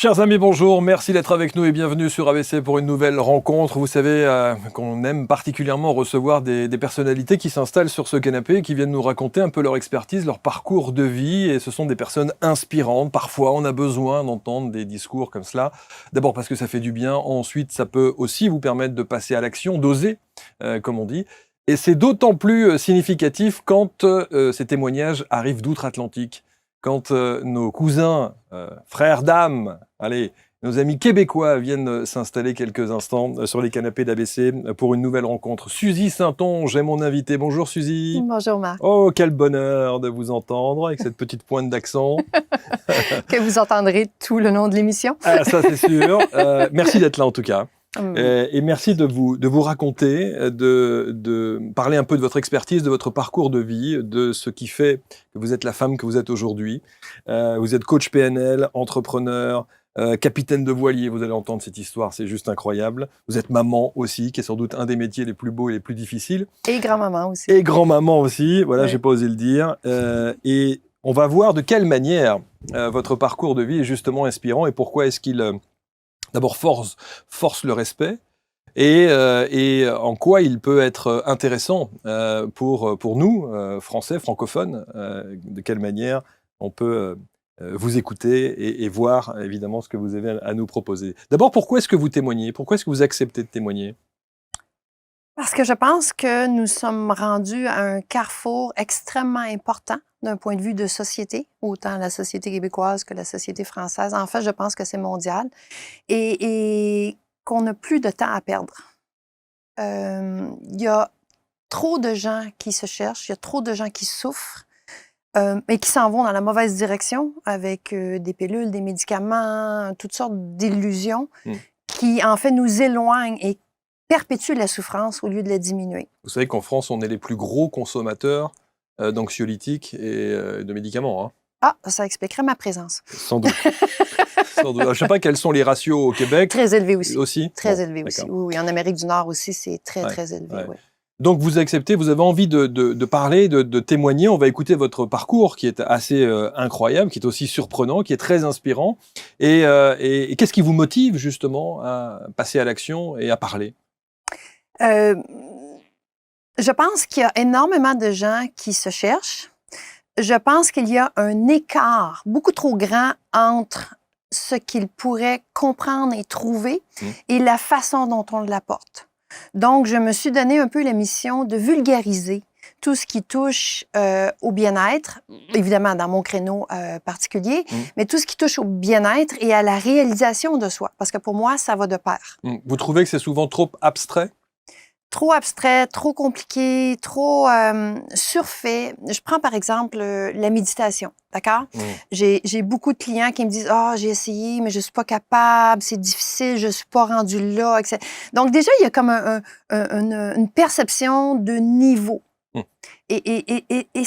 Chers amis, bonjour, merci d'être avec nous et bienvenue sur ABC pour une nouvelle rencontre. Vous savez qu'on aime particulièrement recevoir des personnalités qui s'installent sur ce canapé et qui viennent nous raconter un peu leur expertise, leur parcours de vie. Et ce sont des personnes inspirantes. Parfois, on a besoin d'entendre des discours comme cela. D'abord parce que ça fait du bien. Ensuite, ça peut aussi vous permettre de passer à l'action, d'oser, comme on dit. Et c'est d'autant plus significatif quand ces témoignages arrivent d'outre-Atlantique. Quand nos cousins, frères d'âme, allez, nos amis québécois viennent s'installer quelques instants sur les canapés d'ABC pour une nouvelle rencontre. Suzy Saintonge est mon invitée. Bonjour Suzy. Bonjour Marc. Oh, quel bonheur de vous entendre avec cette petite pointe d'accent. Que vous entendrez tout le long de l'émission. Ah, ça c'est sûr. Merci d'être là en tout cas. Et merci de vous raconter, de parler un peu de votre expertise, de votre parcours de vie, de ce qui fait que vous êtes la femme que vous êtes aujourd'hui. Vous êtes coach PNL, entrepreneur, capitaine de voilier, vous allez entendre cette histoire, c'est juste incroyable. Vous êtes maman aussi, qui est sans doute un des métiers les plus beaux et les plus difficiles. Et grand-maman aussi. Et grand-maman aussi, voilà, Oui. J'ai pas osé le dire. Et on va voir de quelle manière votre parcours de vie est justement inspirant et pourquoi est-ce qu'il... D'abord, force le respect et en quoi il peut être intéressant pour nous, Français, francophones, de quelle manière on peut vous écouter et voir évidemment ce que vous avez à nous proposer. D'abord, pourquoi est-ce que vous témoignez? Pourquoi est-ce que vous acceptez de témoigner? Parce que je pense que nous sommes rendus à un carrefour extrêmement important d'un point de vue de société, autant la société québécoise que la société française. En fait, je pense que c'est mondial et qu'on n'a plus de temps à perdre. Il y a trop de gens qui se cherchent, il y a trop de gens qui souffrent et qui s'en vont dans la mauvaise direction avec des pilules, des médicaments, toutes sortes d'illusions qui, en fait, nous éloignent et perpétuent la souffrance au lieu de la diminuer. Vous savez qu'en France, on est les plus gros consommateurs d'anxiolytiques et de médicaments. Hein. Ah, ça expliquerait ma présence. Sans doute. Sans doute. Je ne sais pas quels sont les ratios au Québec. Très élevé aussi. Très Bon, élevé aussi. d'accord. Oui, en Amérique du Nord aussi, c'est très, Ouais, très élevé. ouais. Oui. Donc vous acceptez, vous avez envie de parler, de témoigner. On va écouter votre parcours qui est assez incroyable, qui est aussi surprenant, qui est très inspirant. Et qu'est-ce qui vous motive justement à passer à l'action et à parler? Je pense qu'il y a énormément de gens qui se cherchent. Je pense qu'il y a un écart beaucoup trop grand entre ce qu'ils pourraient comprendre et trouver et la façon dont on l'apporte. Donc, je me suis donné un peu la mission de vulgariser tout ce qui touche au bien-être, évidemment dans mon créneau particulier, mais tout ce qui touche au bien-être et à la réalisation de soi, parce que pour moi, ça va de pair. Vous trouvez que c'est souvent trop abstrait? Trop abstrait, trop compliqué, trop surfait. Je prends par exemple la méditation, d'accord? J'ai beaucoup de clients qui me disent « Ah, j'ai essayé, mais je suis pas capable, c'est difficile, je suis pas rendu là, etc. » Donc déjà, il y a comme une perception de niveau. Et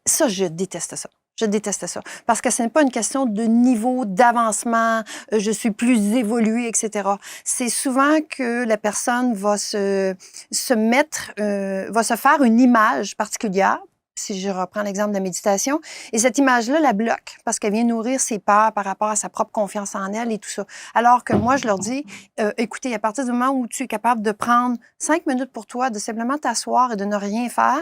ça, je déteste ça. Je déteste ça. Parce que ce n'est pas une question de niveau, d'avancement, je suis plus évoluée, etc. C'est souvent que la personne va se faire une image particulière, si je reprends l'exemple de la méditation, et cette image-là la bloque parce qu'elle vient nourrir ses peurs par rapport à sa propre confiance en elle et tout ça. Alors que moi, je leur dis, écoutez, à partir du moment où tu es capable de prendre 5 minutes pour toi, de simplement t'asseoir et de ne rien faire,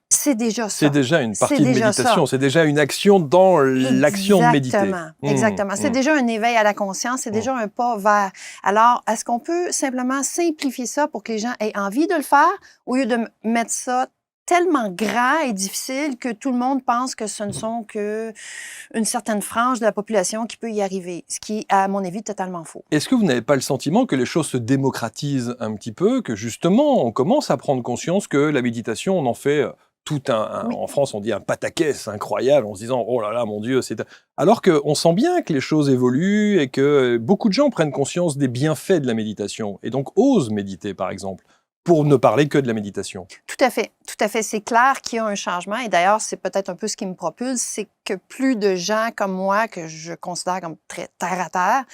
c'est déjà ça. C'est déjà une partie de méditation, c'est déjà une action dans l'action de méditer. Exactement. C'est déjà un éveil à la conscience, c'est déjà un pas vers... Alors, est-ce qu'on peut simplement simplifier ça pour que les gens aient envie de le faire au lieu de mettre ça tellement grand et difficile que tout le monde pense que ce ne sont qu'une certaine frange de la population qui peut y arriver, ce qui est, à mon avis, totalement faux. Est-ce que vous n'avez pas le sentiment que les choses se démocratisent un petit peu, que justement, on commence à prendre conscience que la méditation, on en fait tout en France, on dit un pataquès incroyable, en se disant « Oh là là, mon Dieu, c'est... » Alors qu'on sent bien que les choses évoluent et que beaucoup de gens prennent conscience des bienfaits de la méditation et donc osent méditer, par exemple. pour ne parler que de la méditation. Tout à fait, tout à fait. C'est clair qu'il y a un changement. Et d'ailleurs, c'est peut-être un peu ce qui me propulse, c'est que plus de gens comme moi, que je considère comme très terre-à-terre,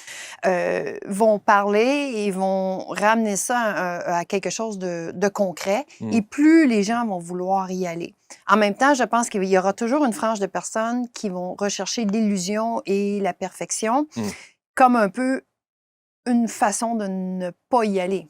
vont parler et vont ramener ça à quelque chose de concret. Et plus les gens vont vouloir y aller. En même temps, je pense qu'il y aura toujours une frange de personnes qui vont rechercher l'illusion et la perfection comme un peu une façon de ne pas y aller.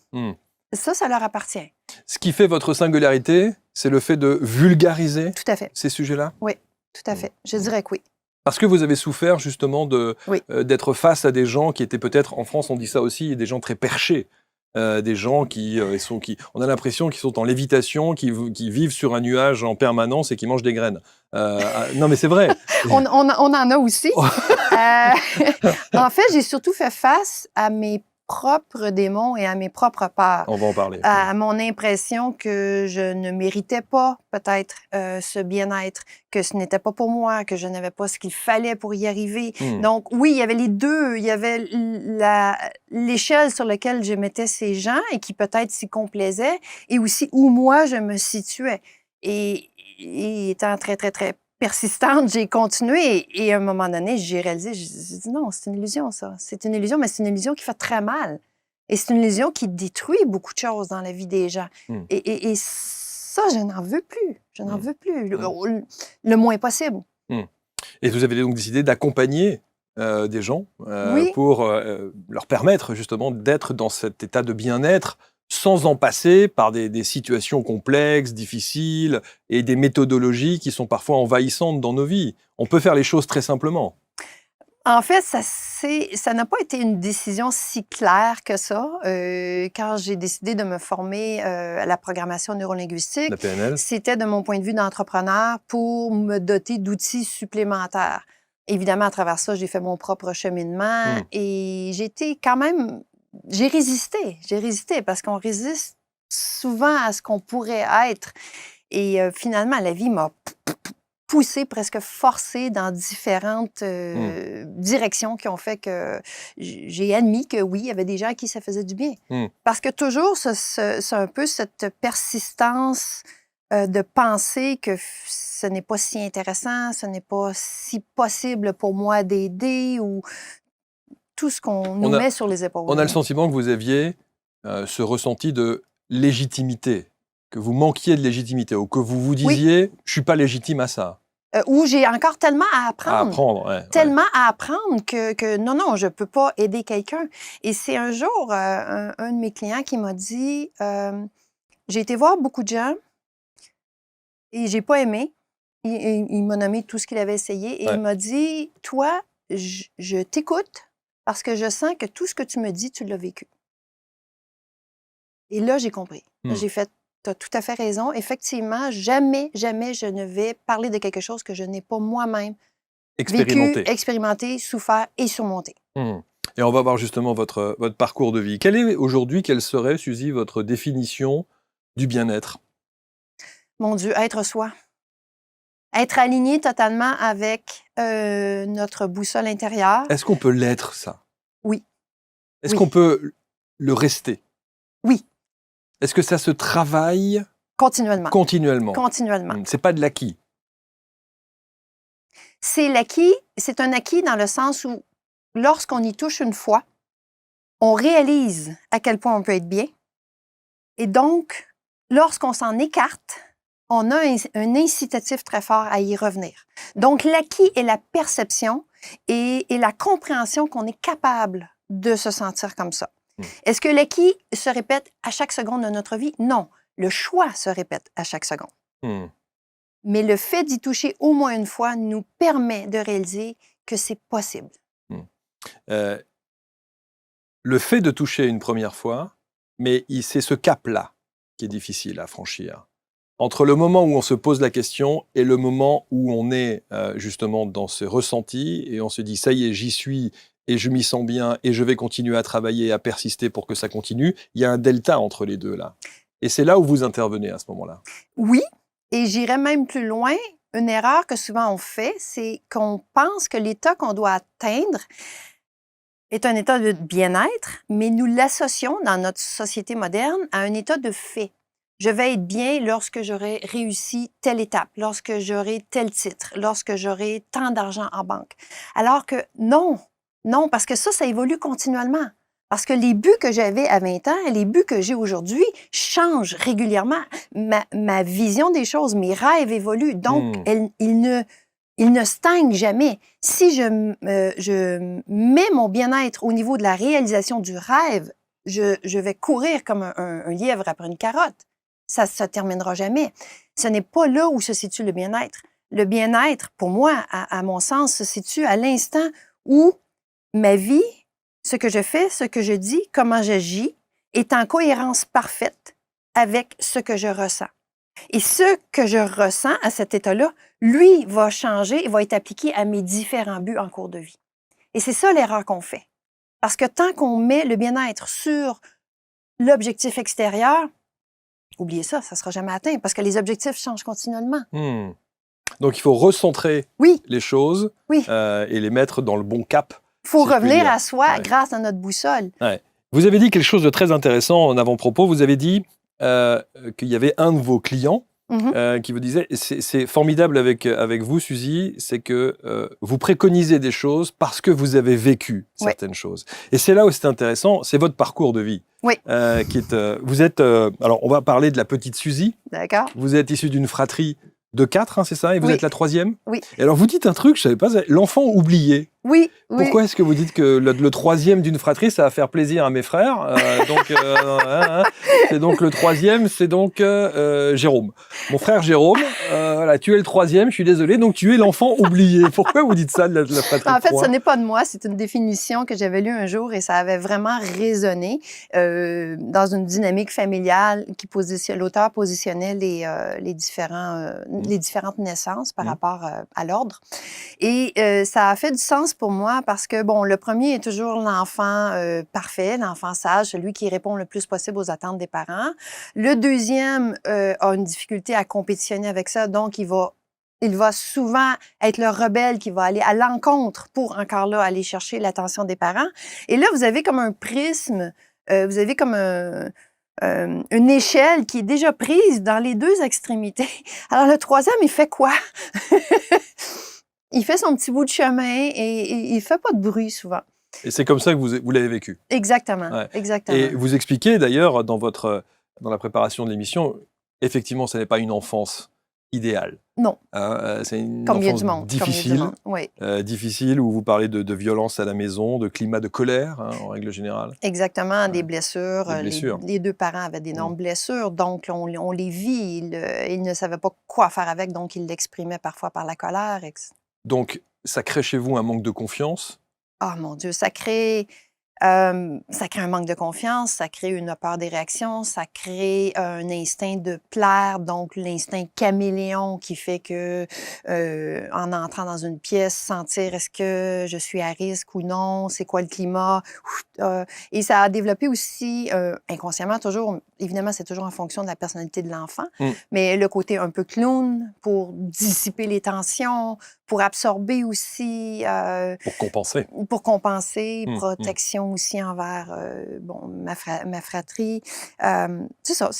Ça leur appartient. Ce qui fait votre singularité, c'est le fait de vulgariser Tout à fait. ces sujets-là? Oui, tout à fait. Je dirais que oui. Parce que vous avez souffert justement Oui. d'être face à des gens qui étaient peut-être, en France on dit ça aussi, des gens très perchés. Des gens qui, on a l'impression qu'ils sont en lévitation, qui vivent sur un nuage en permanence et qui mangent des graines. Non mais c'est vrai. On en a aussi. En fait, j'ai surtout fait face à mes propres démons et à mes propres peurs. On va en parler. À mon impression que je ne méritais pas peut-être ce bien-être, que ce n'était pas pour moi, que je n'avais pas ce qu'il fallait pour y arriver. Donc oui, il y avait les deux. Il y avait l'échelle sur laquelle je mettais ces gens et qui peut-être s'y complaisaient, et aussi où moi je me situais. Et étant très, très, très persistante, j'ai continué et à un moment donné, j'ai réalisé, j'ai dit non, c'est une illusion ça. C'est une illusion, mais c'est une illusion qui fait très mal. Et c'est une illusion qui détruit beaucoup de choses dans la vie des gens. Et ça, je n'en veux plus. Je n'en veux plus. Le moins possible. Et vous avez donc décidé d'accompagner des gens Oui. pour leur permettre justement d'être dans cet état de bien-être sans en passer par des situations complexes, difficiles et des méthodologies qui sont parfois envahissantes dans nos vies. On peut faire les choses très simplement. En fait, ça n'a pas été une décision si claire que ça. Quand j'ai décidé de me former à la programmation neurolinguistique, La PNL. C'était de mon point de vue d'entrepreneur pour me doter d'outils supplémentaires. Évidemment, à travers ça, j'ai fait mon propre cheminement et j'ai résisté parce qu'on résiste souvent à ce qu'on pourrait être. Et finalement, la vie m'a poussé, presque forcé dans différentes directions qui ont fait que j'ai admis que oui, il y avait des gens à qui ça faisait du bien. Parce que toujours, c'est un peu cette persistance de penser que ce n'est pas si intéressant, ce n'est pas si possible pour moi d'aider ou tout ce qu'on nous met sur les épaules. On a le sentiment que vous aviez ce ressenti de légitimité, que vous manquiez de légitimité, ou que vous vous disiez « je suis pas légitime à ça ». Où j'ai encore tellement à apprendre. Tellement à apprendre que non, je peux pas aider quelqu'un. Et c'est un jour, un de mes clients qui m'a dit j'ai été voir beaucoup de gens et j'ai pas aimé. Il m'a nommé tout ce qu'il avait essayé et il m'a dit toi, je t'écoute parce que je sens que tout ce que tu me dis, tu l'as vécu. Et là, j'ai compris. J'ai fait tu as tout à fait raison. Effectivement, jamais, jamais je ne vais parler de quelque chose que je n'ai pas moi-même vécu, expérimenté, souffert et surmonté. Et on va voir justement votre parcours de vie. Quelle serait, Suzy, votre définition du bien-être? Mon Dieu, être soi. Être aligné totalement avec notre boussole intérieure. Est-ce qu'on peut l'être, ça? Oui. Est-ce qu'on peut le rester? Oui. Est-ce que ça se travaille continuellement? Continuellement. C'est pas de l'acquis. C'est l'acquis, c'est un acquis dans le sens où lorsqu'on y touche une fois, on réalise à quel point on peut être bien. Et donc, lorsqu'on s'en écarte, on a un incitatif très fort à y revenir. Donc, l'acquis est la perception et la compréhension qu'on est capable de se sentir comme ça. Est-ce que l'acquis se répète à chaque seconde de notre vie? Non. Le choix se répète à chaque seconde. Mais le fait d'y toucher au moins une fois nous permet de réaliser que c'est possible. Le fait de toucher une première fois, mais c'est ce cap-là qui est difficile à franchir. Entre le moment où on se pose la question et le moment où on est justement dans ce ressenti et on se dit « ça y est, j'y suis » et je m'y sens bien et je vais continuer à travailler, à persister pour que ça continue, il y a un delta entre les deux là. Et c'est là où vous intervenez à ce moment-là. Oui, et j'irais même plus loin. Une erreur que souvent on fait, c'est qu'on pense que l'état qu'on doit atteindre est un état de bien-être, mais nous l'associons dans notre société moderne à un état de fait. Je vais être bien lorsque j'aurai réussi telle étape, lorsque j'aurai tel titre, lorsque j'aurai tant d'argent en banque. Alors que non, parce que ça évolue continuellement. Parce que les buts que j'avais à 20 ans et les buts que j'ai aujourd'hui changent régulièrement. Ma vision des choses, mes rêves évoluent. Donc, ils ne stagnent jamais. Si je mets mon bien-être au niveau de la réalisation du rêve, je vais courir comme un lièvre après une carotte. Ça ne se terminera jamais. Ce n'est pas là où se situe le bien-être. Le bien-être, pour moi, à mon sens, se situe à l'instant où ma vie, ce que je fais, ce que je dis, comment j'agis, est en cohérence parfaite avec ce que je ressens. Et ce que je ressens à cet état-là, lui, va changer et va être appliqué à mes différents buts en cours de vie. Et c'est ça l'erreur qu'on fait. Parce que tant qu'on met le bien-être sur l'objectif extérieur, oubliez ça, ça ne sera jamais atteint parce que les objectifs changent continuellement. Donc, il faut recentrer les choses et les mettre dans le bon cap. Il faut revenir à soi grâce à notre boussole. Ouais. Vous avez dit quelque chose de très intéressant en avant-propos. Vous avez dit qu'il y avait un de vos clients qui vous disait, c'est formidable avec vous, Suzy, c'est que vous préconisez des choses parce que vous avez vécu certaines choses. Et c'est là où c'est intéressant, c'est votre parcours de vie. Oui. Vous êtes, alors on va parler de la petite Suzy. D'accord. Vous êtes issue d'une fratrie de 4, c'est ça? Et vous êtes la 3e? Oui. Et alors vous dites un truc, je ne savais pas, l'enfant oublié. Oui. Pourquoi est-ce que vous dites que le 3e d'une fratrie, ça va faire plaisir à mes frères? C'est donc le 3e, c'est donc Jérôme. Mon frère Jérôme, voilà, tu es le 3e, je suis désolé, donc tu es l'enfant oublié. Pourquoi vous dites ça de la fratrie? En fait, ce n'est pas de moi, c'est une définition que j'avais lue un jour et ça avait vraiment résonné dans une dynamique familiale l'auteur positionnait les différentes naissances par rapport à l'ordre. Et ça a fait du sens pour moi parce que, bon, le premier est toujours l'enfant parfait, l'enfant sage, celui qui répond le plus possible aux attentes des parents. Le deuxième a une difficulté à compétitionner avec ça, donc il va souvent être le rebelle qui va aller à l'encontre pour, encore là, aller chercher l'attention des parents. Et là, vous avez comme un prisme, vous avez comme une échelle qui est déjà prise dans les deux extrémités. Alors, le troisième, il fait quoi? Il fait son petit bout de chemin et il ne fait pas de bruit souvent. Et c'est comme ça que vous l'avez vécu. Exactement, exactement. Et vous expliquez d'ailleurs dans la préparation de l'émission, effectivement, ce n'est pas une enfance idéale. Non. C'est une comme enfance du monde, difficile, oui. Difficile, où vous parlez de violence à la maison, de climat de colère, en règle générale. Exactement, des blessures. Des blessures. Les deux parents avaient d'énormes blessures, donc on les vit. Ils ne savaient pas quoi faire avec, donc ils l'exprimaient parfois par la colère. Donc, ça crée chez vous un manque de confiance? Oh mon Dieu, ça crée un manque de confiance, ça crée une peur des réactions, ça crée un instinct de plaire, donc l'instinct caméléon qui fait que, en entrant dans une pièce, sentir est-ce que je suis à risque ou non, c'est quoi le climat. Et ça a développé aussi, inconsciemment, toujours, évidemment, c'est toujours en fonction de la personnalité de l'enfant, mais le côté un peu clown pour dissiper les tensions, pour absorber aussi. Pour compenser, protection aussi envers ma fratrie. C'est ça.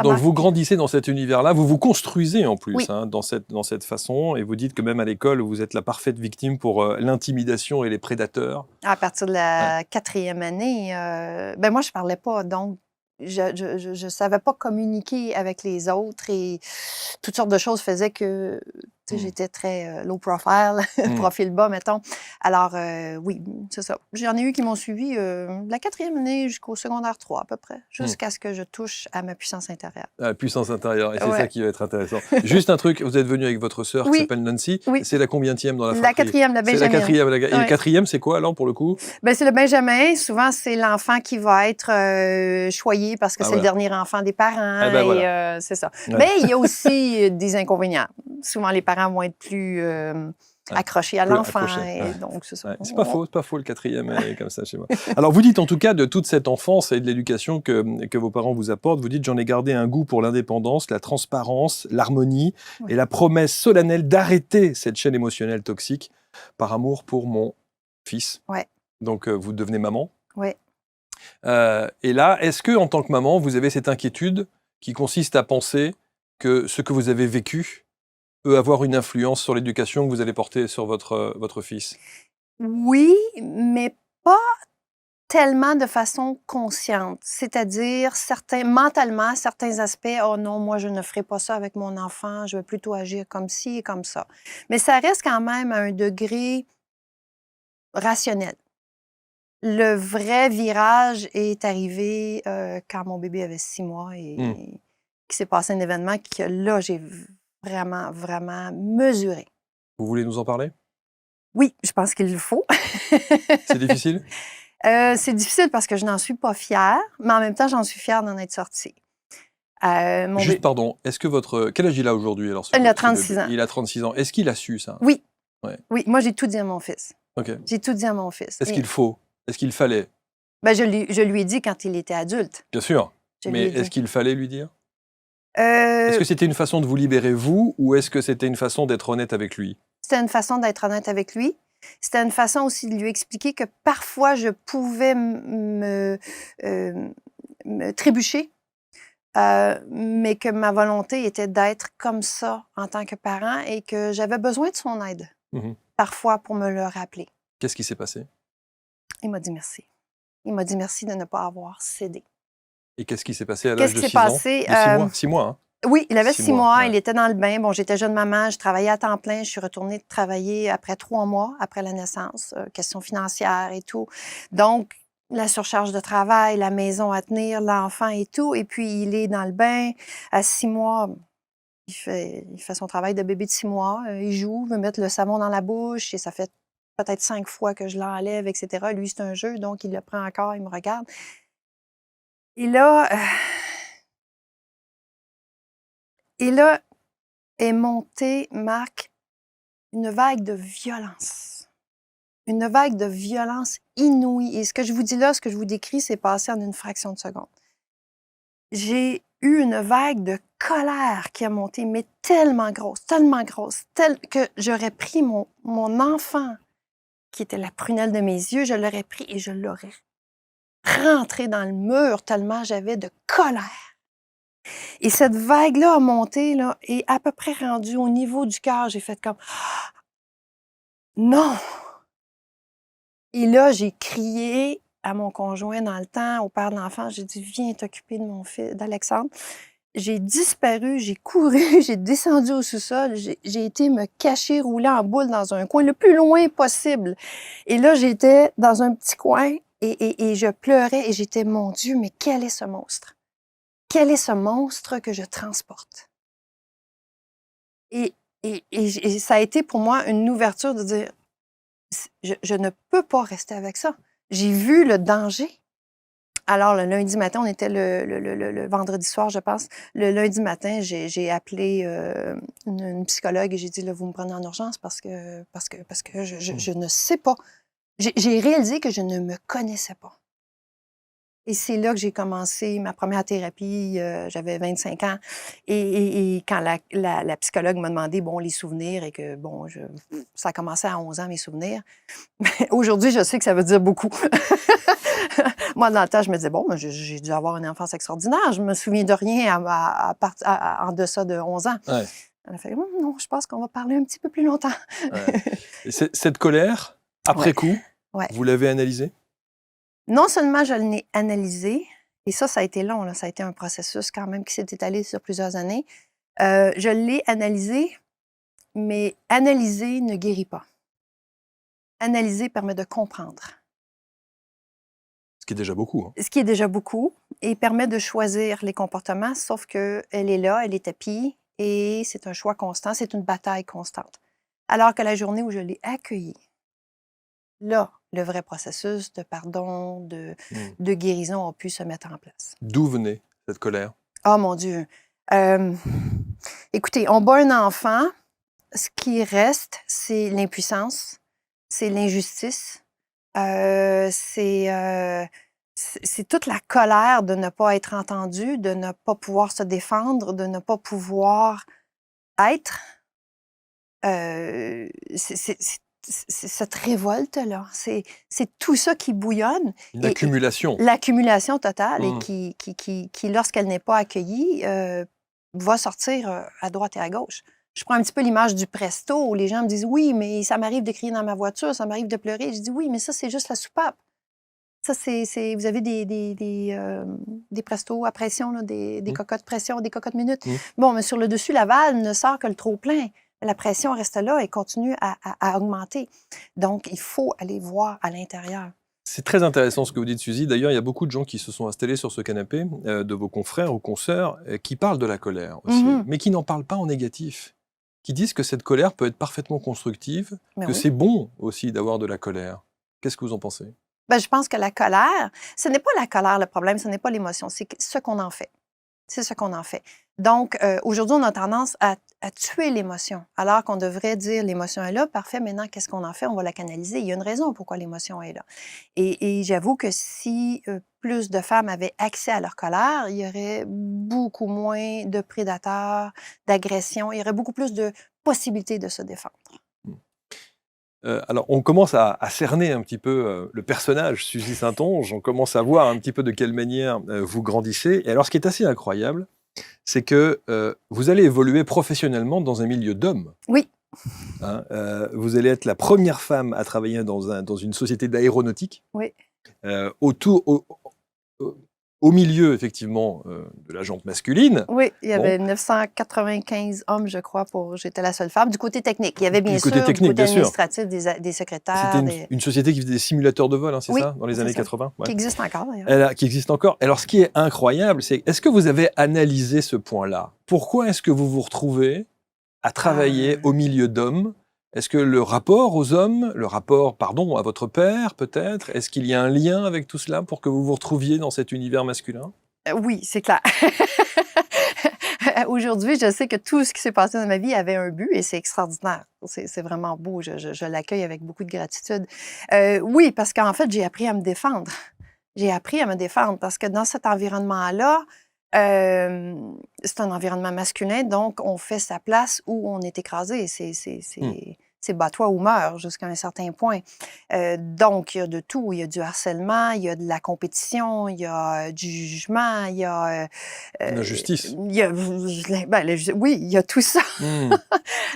Donc vous grandissez dans cet univers-là, vous vous construisez en plus oui. dans cette façon, et vous dites que même à l'école, vous êtes la parfaite victime pour l'intimidation et les prédateurs. À partir de la 4e année, moi je parlais pas, donc je savais pas communiquer avec les autres et toutes sortes de choses faisaient que j'étais très low profile, profil bas, mettons. Alors, oui, c'est ça. J'en ai eu qui m'ont suivi de la 4e année jusqu'au secondaire 3, à peu près, jusqu'à ce que je touche à ma puissance intérieure. La puissance intérieure, et c'est ça qui va être intéressant. Juste un truc, vous êtes venu avec votre sœur qui s'appelle Nancy. C'est la combienième dans la fratrie? La 4e, la Benjamin. C'est la 4e. Et le 4e, c'est quoi, alors, pour le coup? C'est le Benjamin. Souvent, c'est l'enfant qui va être choyé parce que c'est le dernier enfant des parents. Voilà. C'est ça. Mais il y a aussi des inconvénients. Souvent, les parents vont être plus accrochés à l'enfant. Donc, c'est ça. C'est pas faux, le 4e est comme ça chez moi. Alors, vous dites en tout cas de toute cette enfance et de l'éducation que vos parents vous apportent, vous dites: j'en ai gardé un goût pour l'indépendance, la transparence, l'harmonie et la promesse solennelle d'arrêter cette chaîne émotionnelle toxique par amour pour mon fils. Ouais. Donc, vous devenez maman. Oui. Et là, est-ce que, en tant que maman, vous avez cette inquiétude qui consiste à penser que ce que vous avez vécu peut avoir une influence sur l'éducation que vous allez porter sur votre fils? Oui, mais pas tellement de façon consciente. C'est-à-dire, mentalement, certains aspects, oh non, moi, je ne ferai pas ça avec mon enfant, je vais plutôt agir comme ci et comme ça. Mais ça reste quand même à un degré rationnel. Le vrai virage est arrivé quand mon bébé avait 6 mois et qu'il s'est passé un événement que là, j'ai vraiment, vraiment mesuré. Vous voulez nous en parler? Oui, je pense qu'il le faut. C'est difficile? C'est difficile parce que je n'en suis pas fière, mais en même temps, j'en suis fière d'en être sortie. Juste, pardon, est-ce que quel âge il a aujourd'hui alors, Il a ce 36 bébé? ans. Il a 36 ans. Est-ce qu'il a su ça? Oui. Ouais. Oui, moi, j'ai tout dit à mon fils. OK. J'ai tout dit à mon fils. Est-ce qu'il fallait? Ben, je lui ai dit quand il était adulte. Bien sûr. Je Mais lui ai dit. est-ce qu'il fallait lui dire? Est-ce que c'était une façon de vous libérer, vous, ou est-ce que c'était une façon d'être honnête avec lui? C'était une façon d'être honnête avec lui. C'était une façon aussi de lui expliquer que parfois, je pouvais me trébucher, mais que ma volonté était d'être comme ça en tant que parent et que j'avais besoin de son aide, parfois, pour me le rappeler. Qu'est-ce qui s'est passé? Il m'a dit merci. Il m'a dit merci de ne pas avoir cédé. Et qu'est-ce qui s'est passé à l'âge de 6 ans? Passé? De 6 mois? 6 mois, hein? Oui, il avait 6 mois, ouais. il était dans le bain. Bon, j'étais jeune maman, je travaillais à temps plein. Je suis retournée travailler après 3 mois, après la naissance, questions financières et tout. Donc, la surcharge de travail, la maison à tenir, l'enfant et tout. Et puis, il est dans le bain à 6 mois. Il fait son travail de bébé de 6 mois. Il joue, veut mettre le savon dans la bouche et ça fait peut-être 5 fois que je l'enlève, etc. Lui, c'est un jeu, donc il le prend encore, il me regarde. Et là... Et là est montée, Marc, une vague de violence. Une vague de violence inouïe. Et ce que je vous dis là, ce que je vous décris, c'est passé en une fraction de seconde. J'ai eu une vague de colère qui a monté, mais tellement grosse, que j'aurais pris mon enfant, qui était la prunelle de mes yeux, je l'aurais pris et je l'aurais rentré dans le mur tellement j'avais de colère. Et cette vague-là a monté là, et à peu près rendue au niveau du cœur. J'ai fait comme « Non! » Et là, j'ai crié à mon conjoint dans le temps, au père de l'enfant, j'ai dit « Viens t'occuper de mon fils, d'Alexandre. » J'ai disparu, j'ai couru, j'ai descendu au sous-sol, j'ai été me cacher, rouler en boule dans un coin le plus loin possible. Et là, j'étais dans un petit coin et je pleurais et j'étais « Mon Dieu, mais quel est ce monstre? Quel est ce monstre que je transporte? » Et ça a été pour moi une ouverture de dire, je ne peux pas rester avec ça. J'ai vu le danger. Alors, le lundi matin, on était le vendredi soir, je pense. Le lundi matin, j'ai appelé une psychologue et j'ai dit, là, vous me prenez en urgence parce que je ne sais pas. J'ai réalisé que je ne me connaissais pas. Et c'est là que j'ai commencé ma première thérapie. J'avais 25 ans. Et quand la psychologue m'a demandé, bon, les souvenirs, et que, bon, ça a commencé à 11 ans, mes souvenirs. Aujourd'hui, je sais que ça veut dire beaucoup. Moi, dans le temps, je me disais, bon, j'ai dû avoir une enfance extraordinaire. Je me souviens de rien en deçà de 11 ans. Ouais. Elle a fait, non, je pense qu'on va parler un petit peu plus longtemps. Ouais. Et cette colère, après coup, vous l'avez analysée? Non seulement je l'ai analysé, et ça a été long, là, ça a été un processus quand même qui s'est étalé sur plusieurs années. Je l'ai analysé, mais analyser ne guérit pas. Analyser permet de comprendre. Ce qui est déjà beaucoup. Hein. Ce qui est déjà beaucoup, et permet de choisir les comportements, sauf qu'elle est là, elle est tapie, et c'est un choix constant, c'est une bataille constante. Alors que la journée où je l'ai accueilli, là, le vrai processus de pardon, de guérison a pu se mettre en place. D'où venait cette colère? Oh mon Dieu! Écoutez, on bat un enfant, ce qui reste, c'est l'impuissance, c'est l'injustice, c'est toute la colère de ne pas être entendu, de ne pas pouvoir se défendre, de ne pas pouvoir être. cette révolte-là. C'est tout ça qui bouillonne. Une accumulation. L'accumulation totale et qui lorsqu'elle n'est pas accueillie, va sortir à droite et à gauche. Je prends un petit peu l'image du presto où les gens me disent « Oui, mais ça m'arrive de crier dans ma voiture, ça m'arrive de pleurer. » Je dis « Oui, mais ça, c'est juste la soupape. » Ça, vous avez des prestos à pression, là, des cocottes pression, des cocottes minutes. Bon, mais sur le dessus, la valve ne sort que le trop-plein. La pression reste là et continue à augmenter. Donc, il faut aller voir à l'intérieur. C'est très intéressant ce que vous dites, Suzy. D'ailleurs, il y a beaucoup de gens qui se sont installés sur ce canapé, de vos confrères ou consoeurs, qui parlent de la colère aussi, mais qui n'en parlent pas en négatif, qui disent que cette colère peut être parfaitement constructive, que c'est bon aussi d'avoir de la colère. Qu'est-ce que vous en pensez? Ben, je pense que la colère, ce n'est pas la colère le problème, ce n'est pas l'émotion, c'est ce qu'on en fait. C'est ce qu'on en fait. Donc, aujourd'hui, on a tendance à tuer l'émotion, alors qu'on devrait dire l'émotion est là, parfait, maintenant, qu'est-ce qu'on en fait? On va la canaliser. Il y a une raison pourquoi l'émotion est là. Et j'avoue que si plus de femmes avaient accès à leur colère, il y aurait beaucoup moins de prédateurs, d'agressions, il y aurait beaucoup plus de possibilités de se défendre. Alors, on commence à cerner un petit peu le personnage Suzy Saintonge, on commence à voir un petit peu de quelle manière vous grandissez. Et alors, ce qui est assez incroyable, c'est que vous allez évoluer professionnellement dans un milieu d'hommes. Oui. Hein, vous allez être la première femme à travailler dans une société d'aéronautique. Oui. Au milieu, effectivement, de la jante masculine. Oui, il y avait 995 hommes, je crois, j'étais la seule femme. Du côté technique, il y avait bien sûr du côté administratif, des secrétaires. C'était une société qui faisait des simulateurs de vol, hein, c'est ça, dans les années 80? Qui existe encore, d'ailleurs. Qui existe encore. Alors, ce qui est incroyable, c'est est-ce que vous avez analysé ce point-là? Pourquoi est-ce que vous vous retrouvez à travailler au milieu d'hommes? Est-ce que le rapport aux hommes, à votre père peut-être, est-ce qu'il y a un lien avec tout cela pour que vous vous retrouviez dans cet univers masculin? Oui, c'est clair. Aujourd'hui, je sais que tout ce qui s'est passé dans ma vie avait un but et c'est extraordinaire. C'est vraiment beau. Je l'accueille avec beaucoup de gratitude. Oui, parce qu'en fait, j'ai appris à me défendre. J'ai appris à me défendre parce que dans cet environnement-là, c'est un environnement masculin, donc on fait sa place où on est écrasé. C'est bats-toi ou meurs jusqu'à un certain point. Donc, il y a de tout. Il y a du harcèlement, il y a de la compétition, il y a du jugement, il y a... la justice. Oui, il y a tout ça.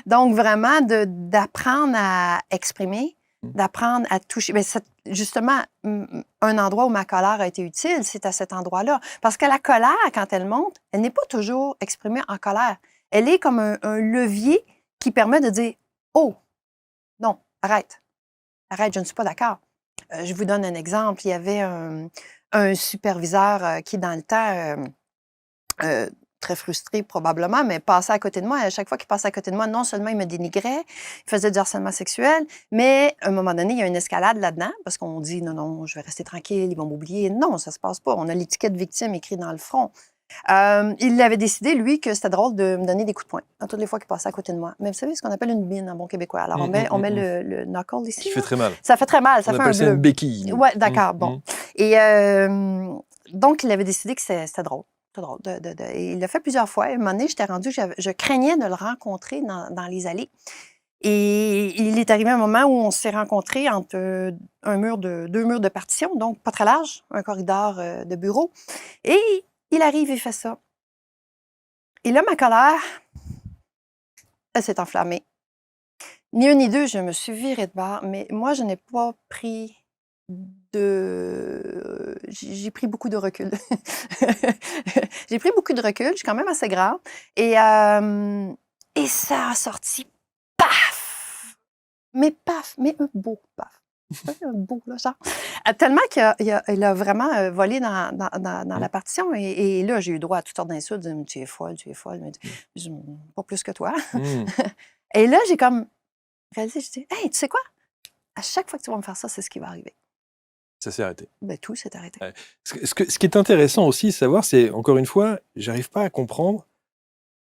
Donc, vraiment, d'apprendre à exprimer, d'apprendre à toucher. Mais justement, un endroit où ma colère a été utile, c'est à cet endroit-là. Parce que la colère, quand elle monte, elle n'est pas toujours exprimée en colère. Elle est comme un levier qui permet de dire « Oh! Non, arrête. Arrête, je ne suis pas d'accord. » Je vous donne un exemple. Il y avait un superviseur qui, dans le temps, très frustré probablement, mais passait à côté de moi. Et à chaque fois qu'il passait à côté de moi, non seulement il me dénigrait, il faisait du harcèlement sexuel, mais à un moment donné, il y a une escalade là-dedans parce qu'on dit « Non, non, je vais rester tranquille, ils vont m'oublier. » Non, ça ne se passe pas. On a l'étiquette victime écrite dans le front. Il avait décidé, lui, que c'était drôle de me donner des coups de poing à toutes les fois qu'il passait à côté de moi. Mais vous savez ce qu'on appelle une bine en bon québécois. Alors, on met le knuckle ici. Qui fait très mal. Ça fait très mal. Ça on fait appelle ça une béquille. Oui, d'accord, bon. Et donc, il avait décidé que c'était drôle. C'était drôle. Et il l'a fait plusieurs fois. À un moment donné, j'étais rendue, je craignais de le rencontrer dans les allées. Et il est arrivé un moment où on s'est rencontrés entre deux murs de partition, donc pas très large, un corridor de bureau. Et il arrive et fait ça. Et là, ma colère, elle s'est enflammée. Ni un ni deux, je me suis virée de bord, mais moi, je n'ai pas pris j'ai pris beaucoup de recul. J'ai pris beaucoup de recul, je suis quand même assez grande. Et ça a sorti, paf! Mais paf, mais un beau paf. Un beau, là, genre. Tellement qu'il a vraiment volé dans la partition. Et là, j'ai eu droit à toutes sortes d'insultes. Tu es folle, tu es folle. Mais, pas plus que toi. Et là, j'ai comme réalisé, je dis, hey, tu sais quoi? À chaque fois que tu vas me faire ça, c'est ce qui va arriver. Ça s'est arrêté. Ben, tout s'est arrêté. Ouais. Ce qui est intéressant aussi de savoir, c'est, encore une fois, j'arrive pas à comprendre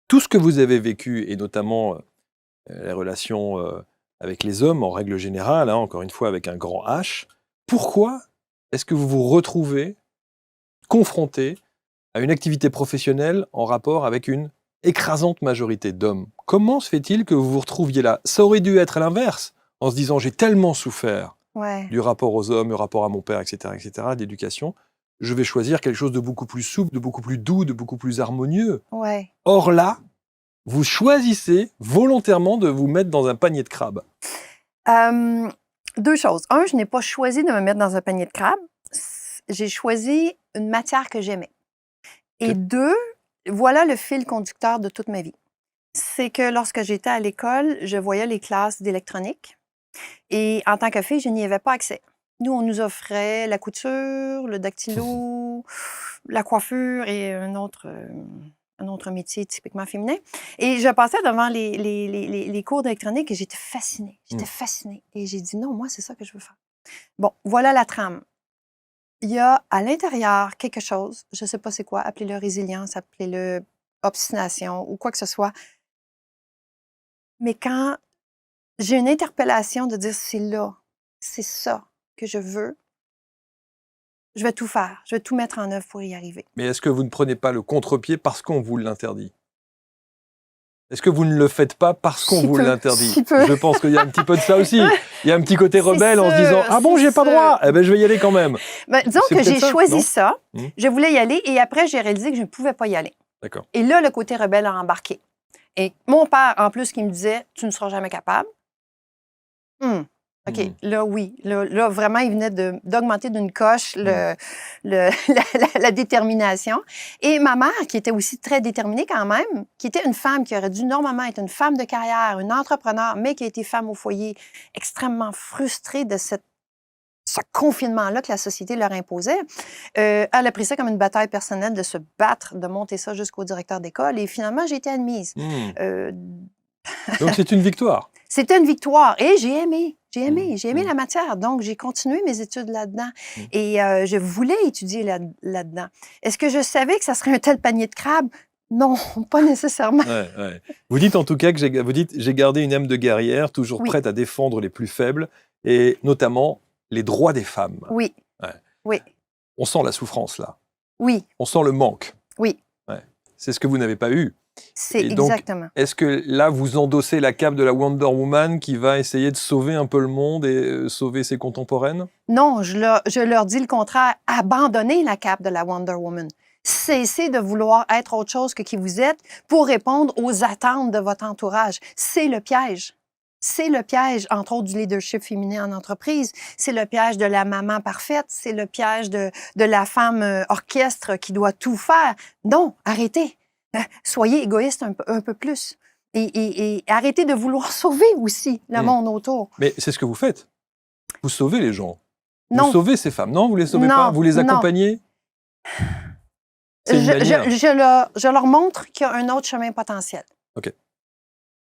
tout ce que vous avez vécu, et notamment les relations avec les hommes, en règle générale, hein, encore une fois avec un grand H. Pourquoi est-ce que vous vous retrouvez confronté à une activité professionnelle en rapport avec une écrasante majorité d'hommes? Comment se fait-il que vous vous retrouviez là? Ça aurait dû être à l'inverse. en se disant j'ai tellement souffert Ouais. du rapport aux hommes, du rapport à mon père, etc., d'éducation, je vais choisir quelque chose de beaucoup plus souple, de beaucoup plus doux, de beaucoup plus harmonieux. Ouais. Or là, vous choisissez volontairement de vous mettre dans un panier de crabes. Deux choses. Un, je n'ai pas choisi de me mettre dans un panier de crabes. J'ai choisi une matière que j'aimais. Et Ok. deux, voilà le fil conducteur de toute ma vie. C'est que lorsque j'étais à l'école, je voyais les classes d'électronique. Et en tant que fille, je n'y avais pas accès. Nous, on nous offrait la couture, le dactylo, la coiffure et un autre métier typiquement féminin. Et je passais devant les cours d'électronique et j'étais fascinée. J'étais fascinée. Et j'ai dit non, moi, c'est ça que je veux faire. Bon, voilà la trame. Il y a à l'intérieur quelque chose, je ne sais pas c'est quoi, appelez-le résilience, appelez-le obstination ou quoi que ce soit. Mais quand j'ai une interpellation de dire c'est là, c'est ça que je veux, je vais tout faire, je vais tout mettre en œuvre pour y arriver. Mais est-ce que vous ne prenez pas le contre-pied parce qu'on vous l'interdit? Est-ce que vous ne le faites pas parce qu'on Si vous peu, l'interdit? si peu. Je pense qu'il y a un petit peu de ça aussi. Il y a un petit côté C'est rebelle en se sûr, disant « Ah bon, c'est j'ai pas sûr. droit? Eh ben, je vais y aller quand même. » Ben, disons C'est que peut-être j'ai ça, choisi non? ça, je voulais y aller et après j'ai réalisé que je ne pouvais pas y aller. D'accord. Et là, le côté rebelle a embarqué. Et mon père, en plus, qui me disait « Tu ne seras jamais capable. » OK, là, oui. Là, vraiment, il venait d'augmenter d'une coche la détermination. Et ma mère, qui était aussi très déterminée quand même, qui était une femme qui aurait dû normalement être une femme de carrière, une entrepreneur, mais qui a été femme au foyer, extrêmement frustrée de ce confinement-là que la société leur imposait. Elle a pris ça comme une bataille personnelle de se battre, de monter ça jusqu'au directeur d'école. Et finalement, j'ai été admise. Donc, c'est une victoire. C'était une victoire et j'ai aimé la matière. Donc, j'ai continué mes études là-dedans et je voulais étudier là-dedans. Est-ce que je savais que ça serait un tel panier de crabes? Non, pas nécessairement. Ouais. Vous dites en tout cas que j'ai gardé une âme de guerrière, toujours prête à défendre les plus faibles et notamment les droits des femmes. Oui. Ouais. Oui. On sent la souffrance là. Oui. On sent le manque. Oui. Ouais. C'est ce que vous n'avez pas eu. C'est Et donc, exactement. Est-ce que là, vous endossez la cape de la Wonder Woman qui va essayer de sauver un peu le monde et sauver ses contemporaines? Non, je leur dis le contraire. Abandonnez la cape de la Wonder Woman. Cessez de vouloir être autre chose que qui vous êtes pour répondre aux attentes de votre entourage. C'est le piège. C'est le piège, entre autres, du leadership féminin en entreprise. C'est le piège de la maman parfaite. C'est le piège de la femme orchestre qui doit tout faire. Non, arrêtez. Soyez égoïste un peu plus. Et arrêtez de vouloir sauver aussi le monde autour. Mais c'est ce que vous faites. Vous sauvez les gens. Non. Vous sauvez ces femmes. Non, vous les sauvez pas. Vous les accompagnez. Je leur montre qu'il y a un autre chemin potentiel. OK.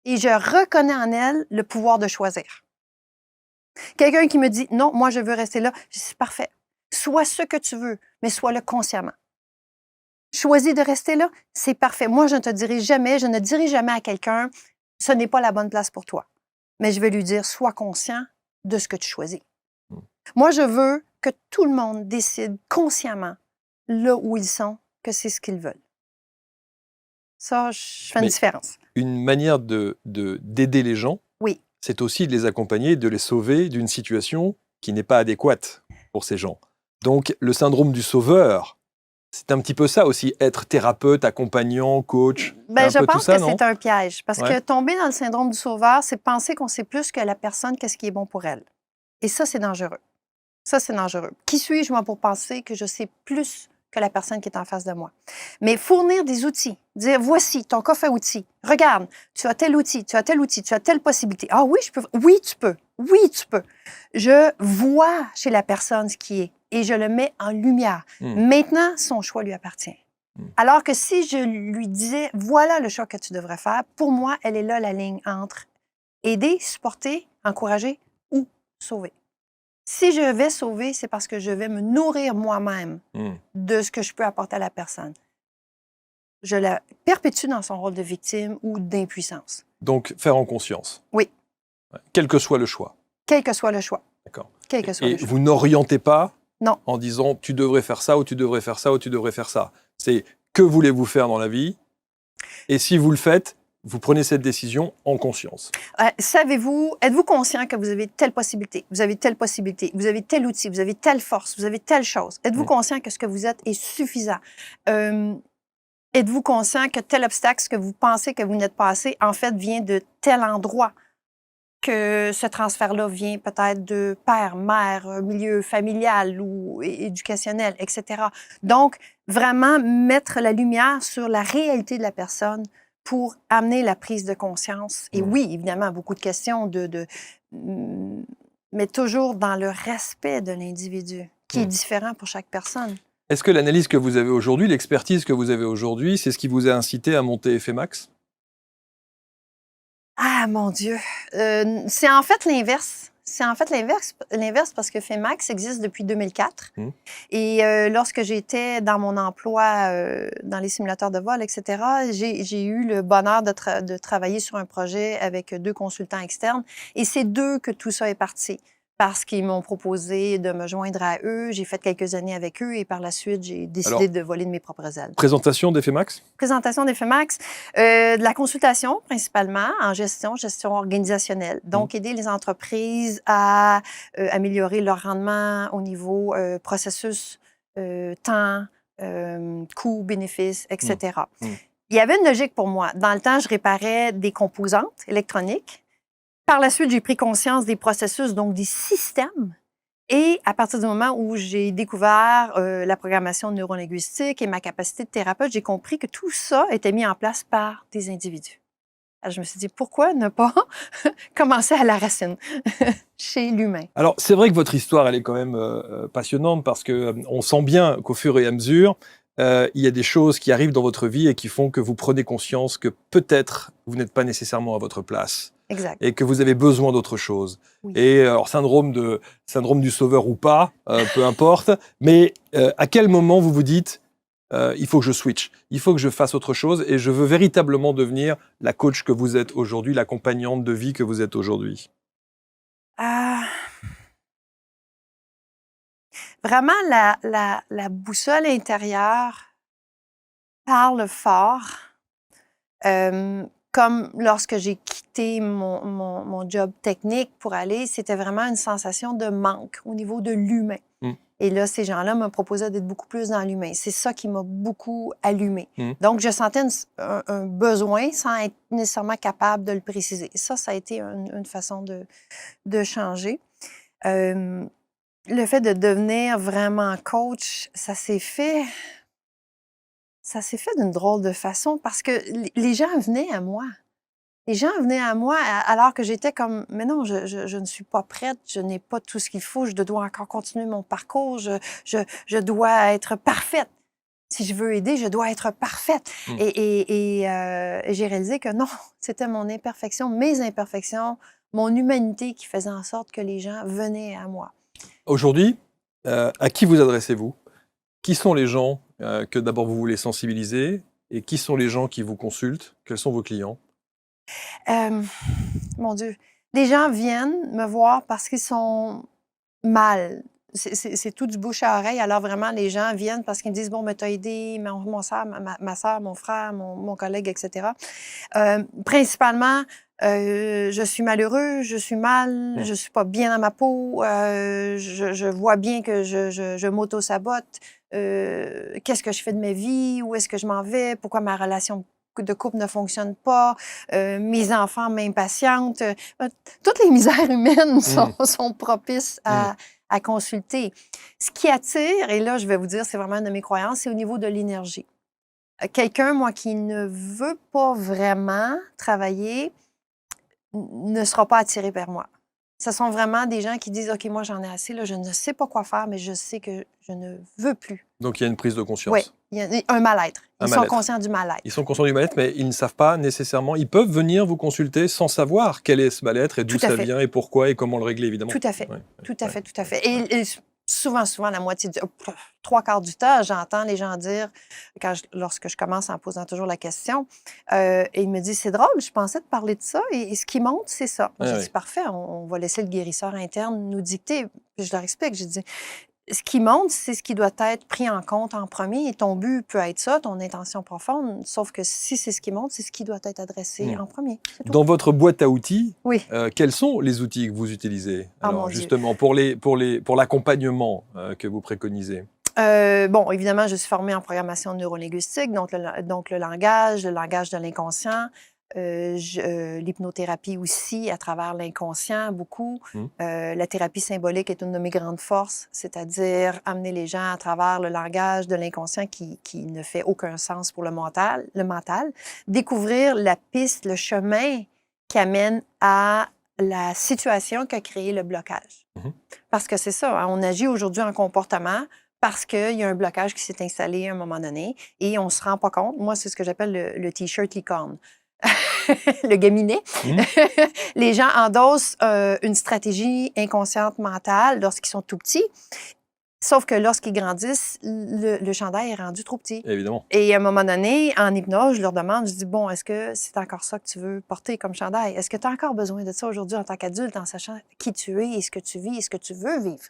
Et je reconnais en elles le pouvoir de choisir. Quelqu'un qui me dit « Non, moi, je veux rester là », je dis « C'est parfait. Sois ce que tu veux, mais sois-le consciemment. Choisis de rester là, c'est parfait. Moi, je ne dirai jamais à quelqu'un « Ce n'est pas la bonne place pour toi. » Mais je vais lui dire « Sois conscient de ce que tu choisis. » Moi, je veux que tout le monde décide consciemment, là où ils sont, que c'est ce qu'ils veulent. Ça, je fais une différence. Une manière d'aider les gens, c'est aussi de les accompagner, de les sauver d'une situation qui n'est pas adéquate pour ces gens. Donc, le syndrome du sauveur, c'est un petit peu ça aussi, être thérapeute, accompagnant, coach. Je pense que c'est un piège. Parce que tomber dans le syndrome du sauveur, c'est penser qu'on sait plus que la personne qu'est-ce qui est bon pour elle. Et ça, c'est dangereux. Ça, c'est dangereux. Qui suis-je, moi, pour penser que je sais plus que la personne qui est en face de moi? Mais fournir des outils, dire, voici ton coffre à outils. Regarde, tu as tel outil, tu as tel outil, tu as telle possibilité. Ah oui, je peux. Oui, tu peux. Oui, tu peux. Je vois chez la personne ce qui est et je le mets en lumière. Maintenant, son choix lui appartient. Alors que si je lui disais, voilà le choix que tu devrais faire, pour moi, elle est là la ligne entre aider, supporter, encourager ou sauver. Si je vais sauver, c'est parce que je vais me nourrir moi-même de ce que je peux apporter à la personne. Je la perpétue dans son rôle de victime ou d'impuissance. Donc, faire en conscience. Oui. Quel que soit le choix. Quel que soit le choix. D'accord. Quel que soit le choix. Et vous n'orientez pas non. En disant tu devrais faire ça ou tu devrais faire ça ou tu devrais faire ça. C'est que voulez-vous faire dans la vie? Et si vous le faites, vous prenez cette décision en conscience. Êtes-vous conscient que vous avez telle possibilité, vous avez telle possibilité, vous avez tel outil, vous avez telle force, vous avez telle chose? Êtes-vous conscient que ce que vous êtes est suffisant? Êtes-vous conscient que tel obstacle, ce que vous pensez que vous n'êtes pas assez, en fait, vient de tel endroit? Que ce transfert-là vient peut-être de père, mère, milieu familial ou éducationnel, etc. Donc, vraiment mettre la lumière sur la réalité de la personne pour amener la prise de conscience. Et oui, évidemment, beaucoup de questions, mais toujours dans le respect de l'individu, qui est différent pour chaque personne. Est-ce que l'analyse que vous avez aujourd'hui, l'expertise que vous avez aujourd'hui, c'est ce qui vous a incité à monter FMAX? Ah, mon Dieu! C'est en fait l'inverse. C'est en fait l'inverse parce que FMAX existe depuis 2004. Et lorsque j'étais dans mon emploi dans les simulateurs de vol, etc., j'ai eu le bonheur de travailler sur un projet avec 2 consultants externes. Et c'est d'eux que tout ça est parti. Parce qu'ils m'ont proposé de me joindre à eux. J'ai fait quelques années avec eux et par la suite, j'ai décidé de voler de mes propres ailes. Présentation d'FMAX? Présentation d'FMAX, de la consultation principalement en gestion organisationnelle. Donc, aider les entreprises à améliorer leur rendement au niveau processus, temps, coûts, bénéfices, etc. Il y avait une logique pour moi. Dans le temps, je réparais des composantes électroniques. Par la suite, j'ai pris conscience des processus, donc des systèmes. Et à partir du moment où j'ai découvert la programmation neurolinguistique et ma capacité de thérapeute, j'ai compris que tout ça était mis en place par des individus. Alors, je me suis dit, pourquoi ne pas commencer à la racine, chez l'humain? Alors, c'est vrai que votre histoire, elle est quand même passionnante parce qu'on sent bien qu'au fur et à mesure, il y a des choses qui arrivent dans votre vie et qui font que vous prenez conscience que peut-être vous n'êtes pas nécessairement à votre place. Exact. Et que vous avez besoin d'autre chose. Oui. Et alors, syndrome du sauveur ou pas, peu importe, mais à quel moment vous vous dites il faut que je switch, il faut que je fasse autre chose et je veux véritablement devenir la coach que vous êtes aujourd'hui, l'accompagnante de vie que vous êtes aujourd'hui? Vraiment, la boussole intérieure parle fort. Comme lorsque j'ai quitté mon job technique pour aller, c'était vraiment une sensation de manque au niveau de l'humain. Et là, ces gens-là me proposaient d'être beaucoup plus dans l'humain. C'est ça qui m'a beaucoup allumée. Donc, je sentais un besoin sans être nécessairement capable de le préciser. Ça a été une façon de changer. Le fait de devenir vraiment coach, ça s'est fait d'une drôle de façon parce que les gens venaient à moi. Les gens venaient à moi alors que j'étais comme, mais non, je ne suis pas prête, je n'ai pas tout ce qu'il faut, je dois encore continuer mon parcours, je dois être parfaite. Si je veux aider, je dois être parfaite. Et j'ai réalisé que non, c'était mon imperfection, mes imperfections, mon humanité qui faisait en sorte que les gens venaient à moi. Aujourd'hui, à qui vous adressez-vous? Qui sont les gens que d'abord vous voulez sensibiliser et qui sont les gens qui vous consultent? Quels sont vos clients? Mon Dieu. Les gens viennent me voir parce qu'ils sont mal. C'est tout du bouche à oreille. Alors vraiment, les gens viennent parce qu'ils me disent, bon, mais t'as aidé ma soeur, mon frère, mon collègue, etc. Principalement, je suis malheureux, je suis mal, je suis pas bien dans ma peau, je vois bien que je m'auto-sabote. Qu'est-ce que je fais de ma vie? Où est-ce que je m'en vais? Pourquoi ma relation de couple ne fonctionne pas? Mes enfants m'impatientent. Toutes les misères humaines sont propices à consulter. Ce qui attire, et là, je vais vous dire, c'est vraiment une de mes croyances, c'est au niveau de l'énergie. Quelqu'un, moi, qui ne veut pas vraiment travailler ne sera pas attiré vers moi. Ce sont vraiment des gens qui disent, OK, moi, j'en ai assez, là, je ne sais pas quoi faire, mais je sais que je ne veux plus. Donc, il y a une prise de conscience. Oui, il y a un mal-être. Ils sont conscients du mal-être. Ils sont conscients du mal-être, mais ils ne savent pas nécessairement. Ils peuvent venir vous consulter sans savoir quel est ce mal-être et d'où ça vient et pourquoi et comment le régler, évidemment. Tout à fait. Tout à fait. Et souvent, la moitié, 3/4 du temps, j'entends les gens dire, lorsque je commence en posant toujours la question, et ils me disent, c'est drôle, je pensais te parler de ça, et ce qui monte, c'est ça. J'ai dit, parfait, on va laisser le guérisseur interne nous dicter. Puis je leur explique, j'ai dit, ce qui monte, c'est ce qui doit être pris en compte en premier. Et ton but peut être ça, ton intention profonde, sauf que si c'est ce qui monte, c'est ce qui doit être adressé en premier. Dans votre boîte à outils, oui. Quels sont les outils que vous utilisez? Alors, Dieu. justement, pour l'accompagnement que vous préconisez? Bon, évidemment, je suis formée en programmation neurolinguistique, donc le langage de l'inconscient. L'hypnothérapie aussi, à travers l'inconscient, beaucoup. La thérapie symbolique est une de mes grandes forces, c'est-à-dire amener les gens à travers le langage de l'inconscient qui ne fait aucun sens pour le mental, découvrir la piste, le chemin qui amène à la situation qui a créé le blocage. Parce que c'est ça, hein, on agit aujourd'hui en comportement parce qu'il y a un blocage qui s'est installé à un moment donné et on ne se rend pas compte. Moi, c'est ce que j'appelle le T-shirt licorne. Le gaminet. Les gens endossent une stratégie inconsciente mentale lorsqu'ils sont tout petits, sauf que lorsqu'ils grandissent, le chandail est rendu trop petit. Évidemment. Et à un moment donné, en hypnose, je leur demande, je dis, bon, est-ce que c'est encore ça que tu veux porter comme chandail? Est-ce que tu as encore besoin de ça aujourd'hui en tant qu'adulte, en sachant qui tu es et ce que tu vis et ce que tu veux vivre?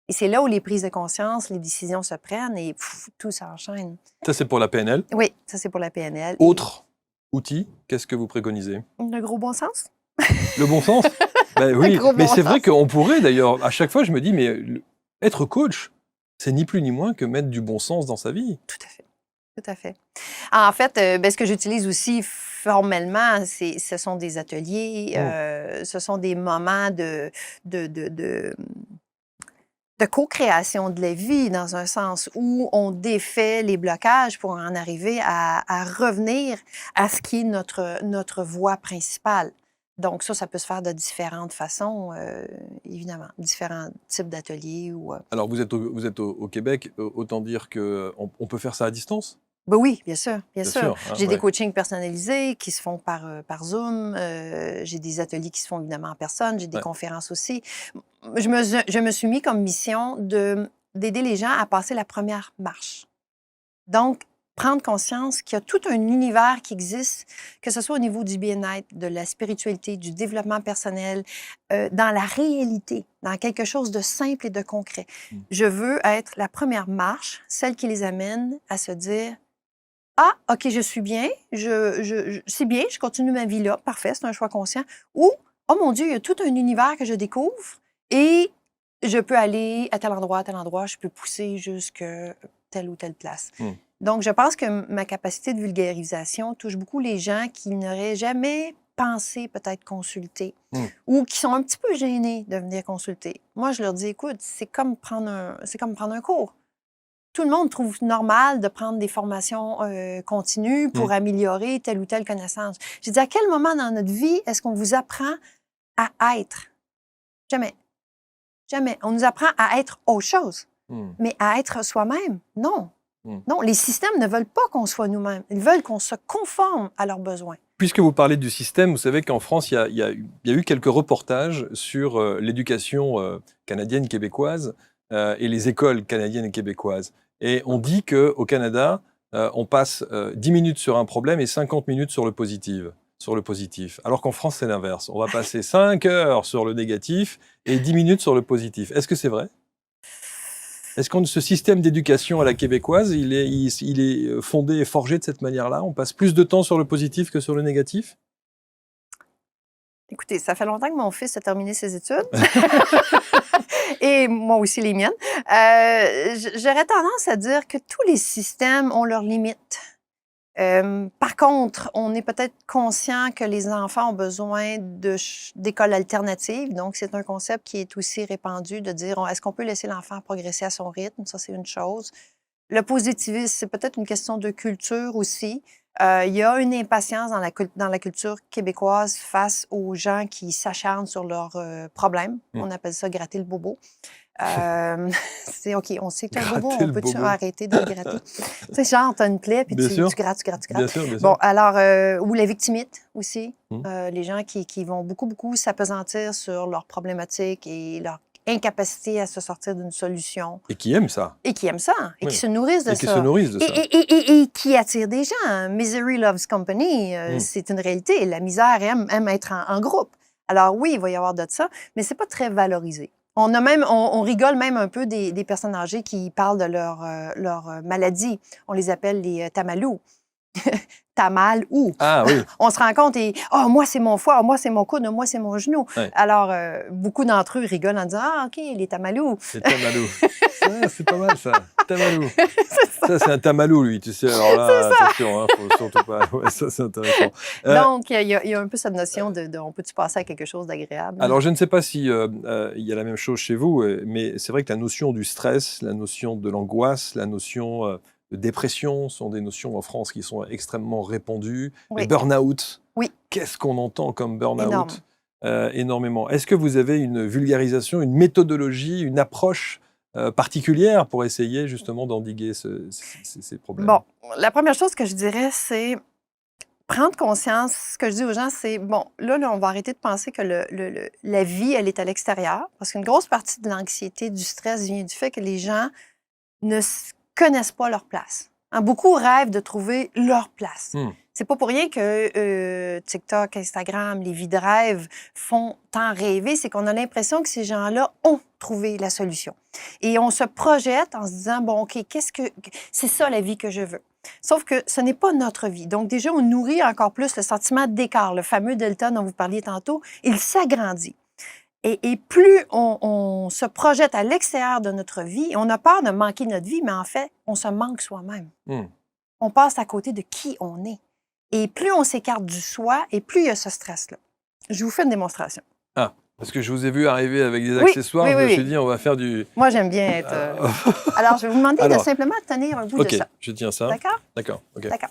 Et c'est là où les prises de conscience, les décisions se prennent et tout s'enchaîne. Ça, c'est pour la PNL? Oui, ça, c'est pour la PNL. Autre outil, qu'est-ce que vous préconisez? Le gros bon sens. Le bon sens? Ben oui, mais c'est vrai qu'on pourrait d'ailleurs, à chaque fois, je me dis, mais être coach, c'est ni plus ni moins que mettre du bon sens dans sa vie. Tout à fait. Tout à fait. En fait, ce que j'utilise aussi formellement, ce sont des ateliers, ce sont des moments de co-création de la vie, dans un sens où on défait les blocages pour en arriver à revenir à ce qui est notre voie principale. Donc ça peut se faire de différentes façons, évidemment, différents types d'ateliers. Alors, vous êtes au Québec, autant dire qu'on peut faire ça à distance? Ben oui, bien sûr, bien sûr. Hein, j'ai des coachings personnalisés qui se font par Zoom. J'ai des ateliers qui se font évidemment en personne. J'ai des conférences aussi. Je me suis mis comme mission d'aider les gens à passer la première marche. Donc, prendre conscience qu'il y a tout un univers qui existe, que ce soit au niveau du bien-être, de la spiritualité, du développement personnel, dans la réalité, dans quelque chose de simple et de concret. Je veux être la première marche, celle qui les amène à se dire « Ah, OK, je suis bien, c'est bien, je continue ma vie là, parfait, c'est un choix conscient. » Ou « Oh mon Dieu, il y a tout un univers que je découvre et je peux aller à tel endroit, je peux pousser jusqu'à telle ou telle place. » Donc, je pense que ma capacité de vulgarisation touche beaucoup les gens qui n'auraient jamais pensé peut-être consulter ou qui sont un petit peu gênés de venir consulter. Moi, je leur dis, écoute, c'est comme prendre un cours. Tout le monde trouve normal de prendre des formations continues pour améliorer telle ou telle connaissance. J'ai dit, à quel moment dans notre vie est-ce qu'on vous apprend à être? Jamais. Jamais. On nous apprend à être autre chose, mais à être soi-même, non. Non, les systèmes ne veulent pas qu'on soit nous-mêmes. Ils veulent qu'on se conforme à leurs besoins. Puisque vous parlez du système, vous savez qu'en France, il y a eu quelques reportages sur l'éducation canadienne québécoise et les écoles canadiennes et québécoises. Et on dit qu'au Canada, on passe 10 minutes sur un problème et 50 minutes sur le positif. Alors qu'en France, c'est l'inverse. On va passer 5 heures sur le négatif et 10 minutes sur le positif. Est-ce que c'est vrai? Est-ce que ce système d'éducation à la québécoise, il est fondé et forgé de cette manière-là? On passe plus de temps sur le positif que sur le négatif? Écoutez, ça fait longtemps que mon fils a terminé ses études. Et moi aussi les miennes. J'aurais tendance à dire que tous les systèmes ont leurs limites. Par contre, on est peut-être conscient que les enfants ont besoin d'écoles alternatives. Donc, c'est un concept qui est aussi répandu de dire, est-ce qu'on peut laisser l'enfant progresser à son rythme? Ça, c'est une chose. Le positivisme, c'est peut-être une question de culture aussi. Il y a une impatience dans la culture québécoise face aux gens qui s'acharnent sur leurs problèmes. On appelle ça gratter le bobo. C'est OK, on sait que tu as un bobo, on peut-tu arrêter de le gratter? Tu sais, genre, tu as une plaie, puis tu grattes. Bien sûr. Bon, alors, ou la victimite aussi. Les gens qui vont beaucoup s'apesantir sur leurs problématiques et leur incapacité à se sortir d'une solution. Et qui aiment ça. Et qui se nourrissent de ça. Et qui attirent des gens. Misery loves company, c'est une réalité. La misère aime être en groupe. Alors oui, il va y avoir de ça, mais c'est pas très valorisé. On rigole même un peu des personnes âgées qui parlent de leur maladie. On les appelle les tamalous. T'as mal où? Ah oui. On se rend compte et moi, c'est mon foie, moi, c'est mon coude, moi, c'est mon genou. Ouais. Alors, beaucoup d'entre eux rigolent en disant OK, les tamalous. Les tamalous. Ça, c'est pas mal, ça. Tamalou. C'est ça. Ça, c'est un tamalou, lui. Tu sais, alors là, attention, faut surtout pas. Ouais, ça, c'est intéressant. Donc, il y a un peu cette notion de on peut-tu passer à quelque chose d'agréable? Alors, je ne sais pas si il y a la même chose chez vous, mais c'est vrai que la notion du stress, la notion de l'angoisse, la notion de dépression sont des notions en France qui sont extrêmement répandues. Oui. Le burn-out. Oui. Qu'est-ce qu'on entend comme burn-out? Énorme. Énormément. Est-ce que vous avez une vulgarisation, une méthodologie, une approche particulière pour essayer justement d'endiguer ces problèmes? Bon, la première chose que je dirais, c'est prendre conscience. Ce que je dis aux gens, c'est là, on va arrêter de penser que la vie, elle est à l'extérieur. Parce qu'une grosse partie de l'anxiété, du stress vient du fait que les gens ne connaissent pas leur place. Beaucoup rêvent de trouver leur place. C'est pas pour rien que TikTok, Instagram, les vies de rêve font tant rêver. C'est qu'on a l'impression que ces gens-là ont trouvé la solution. Et on se projette en se disant, OK, c'est ça la vie que je veux. Sauf que ce n'est pas notre vie. Donc déjà, on nourrit encore plus le sentiment d'écart. Le fameux delta dont vous parliez tantôt, il s'agrandit. Et plus on se projette à l'extérieur de notre vie, on a peur de manquer notre vie, mais en fait, on se manque soi-même. On passe à côté de qui on est. Et plus on s'écarte du soi, et plus il y a ce stress-là. Je vous fais une démonstration. Ah, parce que je vous ai vu arriver avec des accessoires, je me suis dit, on va faire du... Moi, j'aime bien être... Alors, je vais vous demander de simplement tenir un bout de ça. OK, je tiens ça. D'accord? D'accord, OK. D'accord.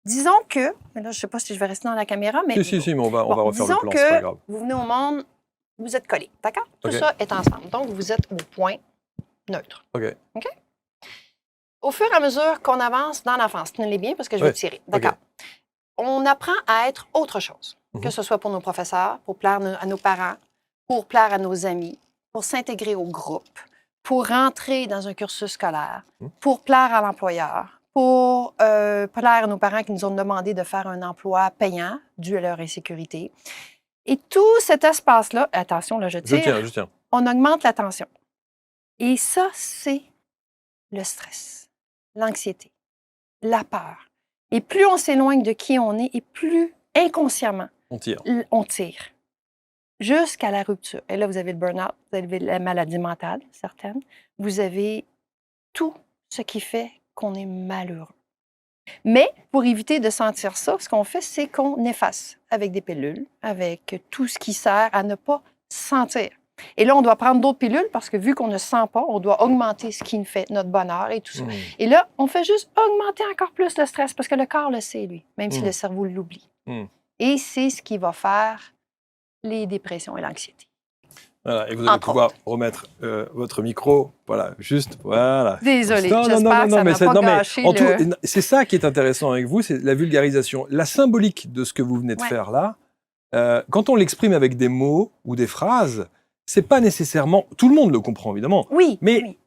Disons que... Mais là, je ne sais pas si je vais rester dans la caméra, mais... Si, mais on va refaire le plan, disons c'est pas grave. que vous venez au monde, vous êtes collés, d'accord? Tout OK. ça est ensemble. Donc, vous êtes au point neutre. OK. OK? Au fur et à mesure qu'on avance dans l'enfance, tenez-les bien parce que je vais tirer, d'accord? OK. On apprend à être autre chose, que ce soit pour nos professeurs, pour plaire à nos parents, pour plaire à nos amis, pour s'intégrer au groupe, pour rentrer dans un cursus scolaire, pour plaire à l'employeur, pour plaire à nos parents qui nous ont demandé de faire un emploi payant dû à leur insécurité. Et tout cet espace-là, attention, là, je tire. Je tiens. On augmente la tension. Et ça, c'est le stress, l'anxiété, la peur. Et plus on s'éloigne de qui on est, et plus inconsciemment, on tire. Jusqu'à la rupture. Et là, vous avez le burn-out, vous avez la maladie mentale, certaines. Vous avez tout ce qui fait qu'on est malheureux. Mais pour éviter de sentir ça, ce qu'on fait, c'est qu'on efface avec des pilules, avec tout ce qui sert à ne pas sentir. Et là, on doit prendre d'autres pilules parce que vu qu'on ne sent pas, on doit augmenter ce qui nous fait notre bonheur et tout ça. Et là, on fait juste augmenter encore plus le stress parce que le corps le sait, lui, même si le cerveau l'oublie. Et c'est ce qui va faire les dépressions et l'anxiété. Voilà, et vous allez pouvoir remettre votre micro, voilà, juste, voilà. Désolée, j'espère que ça n'a pas gâché c'est ça qui est intéressant avec vous, c'est la vulgarisation. La symbolique de ce que vous venez de faire là, quand on l'exprime avec des mots ou des phrases, c'est pas nécessairement... Tout le monde le comprend, évidemment. Oui, mais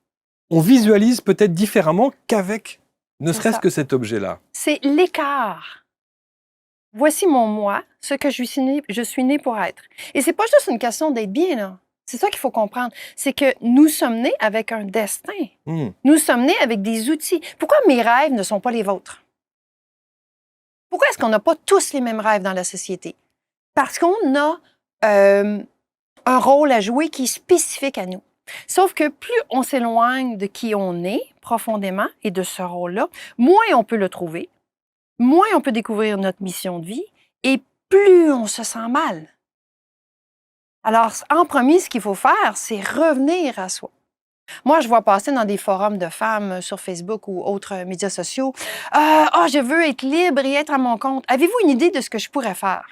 on visualise peut-être différemment qu'avec ne serait-ce que cet objet-là. C'est l'écart. Voici mon moi, ce que je suis née pour être. Et c'est pas juste une question d'être bien, là. C'est ça qu'il faut comprendre. C'est que nous sommes nés avec un destin. Nous sommes nés avec des outils. Pourquoi mes rêves ne sont pas les vôtres? Pourquoi est-ce qu'on n'a pas tous les mêmes rêves dans la société? Parce qu'on a un rôle à jouer qui est spécifique à nous. Sauf que plus on s'éloigne de qui on est profondément et de ce rôle-là, moins on peut le trouver, moins on peut découvrir notre mission de vie et plus on se sent mal. Alors, en premier, ce qu'il faut faire, c'est revenir à soi. Moi, je vois passer dans des forums de femmes sur Facebook ou autres médias sociaux, « je veux être libre et être à mon compte. Avez-vous une idée de ce que je pourrais faire? »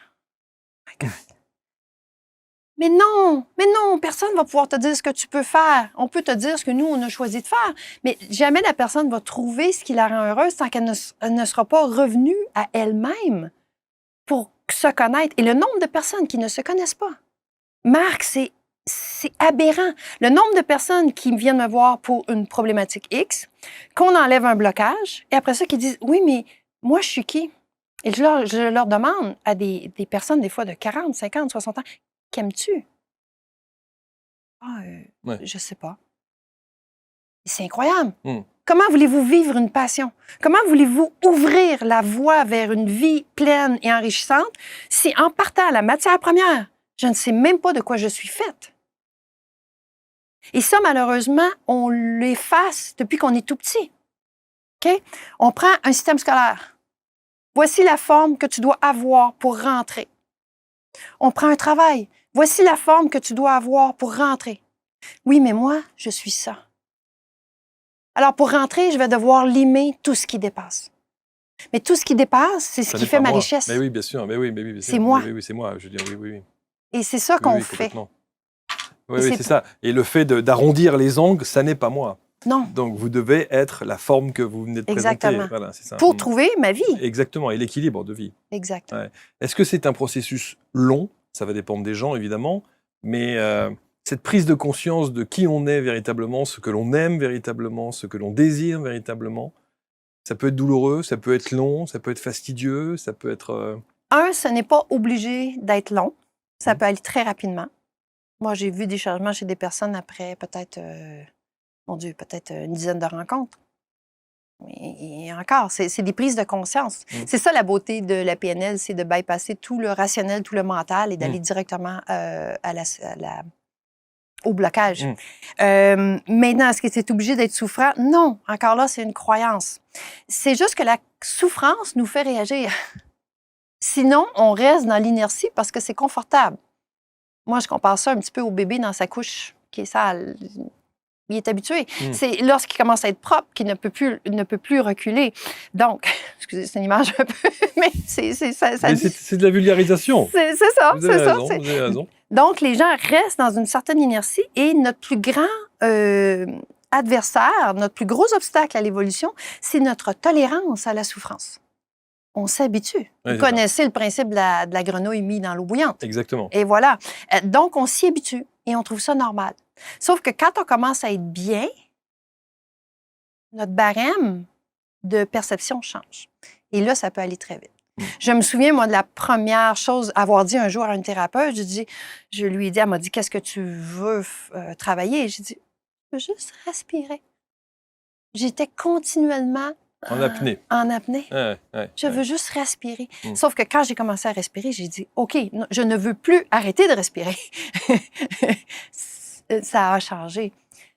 Mais non, personne ne va pouvoir te dire ce que tu peux faire. On peut te dire ce que nous, on a choisi de faire, mais jamais la personne va trouver ce qui la rend heureuse tant qu'elle ne sera pas revenue à elle-même pour se connaître. Et le nombre de personnes qui ne se connaissent pas, Marc, c'est aberrant. Le nombre de personnes qui viennent me voir pour une problématique X, qu'on enlève un blocage, et après ça, qui disent « Oui, mais moi, je suis qui? » Et je leur demande à des personnes, des fois de 40, 50, 60 ans, « Qu'aimes-tu? » Je sais pas. C'est incroyable. Comment voulez-vous vivre une passion? Comment voulez-vous ouvrir la voie vers une vie pleine et enrichissante si, en partant à la matière première, je ne sais même pas de quoi je suis faite? Et ça, malheureusement, on l'efface depuis qu'on est tout petit. OK? On prend un système scolaire. Voici la forme que tu dois avoir pour rentrer. On prend un travail. Voici la forme que tu dois avoir pour rentrer. Oui, mais moi, je suis ça. Alors, pour rentrer, je vais devoir limer tout ce qui dépasse. Mais tout ce qui dépasse, c'est ce qui fait ma richesse. Mais oui, bien sûr. Mais oui, bien sûr. C'est moi. Oui, c'est moi. Je veux dire, oui. Et c'est ça qu'on fait. Oui, c'est ça. Et le fait d'arrondir les angles, ça n'est pas moi. Non. Donc, vous devez être la forme que vous venez de présenter. Voilà, c'est ça. Pour trouver ma vie. Exactement, et l'équilibre de vie. Exactement. Ouais. Est-ce que c'est un processus long? Ça va dépendre des gens, évidemment. Mais cette prise de conscience de qui on est véritablement, ce que l'on aime véritablement, ce que l'on désire véritablement, ça peut être douloureux, ça peut être long, ça peut être fastidieux, ça peut être... Ce n'est pas obligé d'être long. Ça peut aller très rapidement. Moi, j'ai vu des changements chez des personnes après peut-être... peut-être une dizaine de rencontres. Et encore, c'est des prises de conscience. C'est ça la beauté de la PNL, c'est de bypasser tout le rationnel, tout le mental et d'aller directement au blocage. Maintenant, est-ce que c'est obligé d'être souffrant? Non, encore là, c'est une croyance. C'est juste que la souffrance nous fait réagir. Sinon, on reste dans l'inertie parce que c'est confortable. Moi, je compare ça un petit peu au bébé dans sa couche qui est sale. Il est habitué. C'est lorsqu'il commence à être propre qu'il ne peut plus reculer. Donc, excusez, c'est une image un peu, mais c'est de la vulgarisation. C'est ça, vous avez raison. Donc, les gens restent dans une certaine inertie et notre plus grand adversaire, notre plus gros obstacle à l'évolution, c'est notre tolérance à la souffrance. On s'habitue. Vous connaissez le principe de la grenouille mise dans l'eau bouillante. Exactement. Et voilà. Donc, on s'y habitue et on trouve ça normal. Sauf que quand on commence à être bien, notre barème de perception change. Et là, ça peut aller très vite. Je me souviens, moi, de la première chose, avoir dit un jour à une thérapeute, je lui ai dit, elle m'a dit, qu'est-ce que tu veux travailler? J'ai dit, je veux juste respirer. J'étais continuellement en apnée. Je veux juste respirer. Sauf que quand j'ai commencé à respirer, j'ai dit, OK, non, je ne veux plus arrêter de respirer. Ça a changé.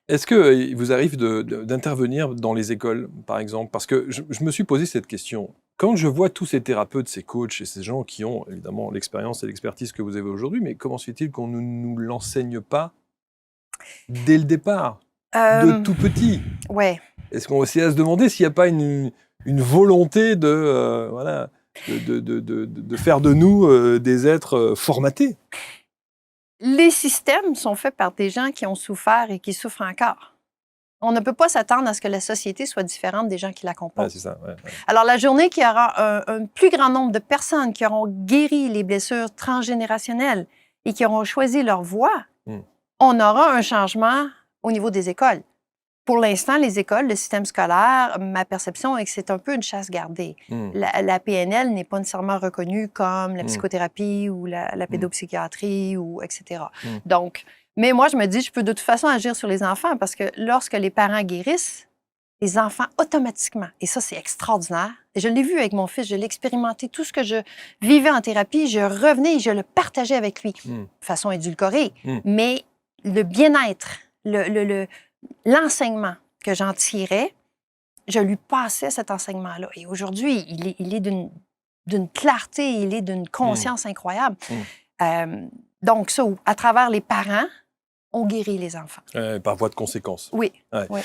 Est-ce qu'il vous arrive d'intervenir dans les écoles, par exemple? Parce que je me suis posé cette question. Quand je vois tous ces thérapeutes, ces coachs et ces gens qui ont évidemment l'expérience et l'expertise que vous avez aujourd'hui, mais comment se fait-il qu'on ne nous l'enseigne pas dès le départ, de tout petit? Ouais. Est-ce qu'on essaie à se demander s'il n'y a pas une volonté de faire de nous des êtres formatés? Les systèmes sont faits par des gens qui ont souffert et qui souffrent encore. On ne peut pas s'attendre à ce que la société soit différente des gens qui la composent. C'est ça, ouais. Alors, la journée qu'il y aura un plus grand nombre de personnes qui auront guéri les blessures transgénérationnelles et qui auront choisi leur voie, on aura un changement au niveau des écoles. Pour l'instant, les écoles, le système scolaire, ma perception est que c'est un peu une chasse gardée. La PNL n'est pas nécessairement reconnue comme la psychothérapie ou la pédopsychiatrie, etc. Donc, mais moi, je me dis, je peux de toute façon agir sur les enfants parce que lorsque les parents guérissent, les enfants automatiquement, et ça, c'est extraordinaire. Et je l'ai vu avec mon fils, je l'ai expérimenté. Tout ce que je vivais en thérapie, je revenais et je le partageais avec lui de façon édulcorée. Mais le bien-être, l'enseignement que j'en tirais, je lui passais cet enseignement-là. Et aujourd'hui, il est d'une clarté, il est d'une conscience incroyable. Donc ça, à travers les parents, on guérit les enfants. Par voie de conséquence. Oui. Ouais. Oui.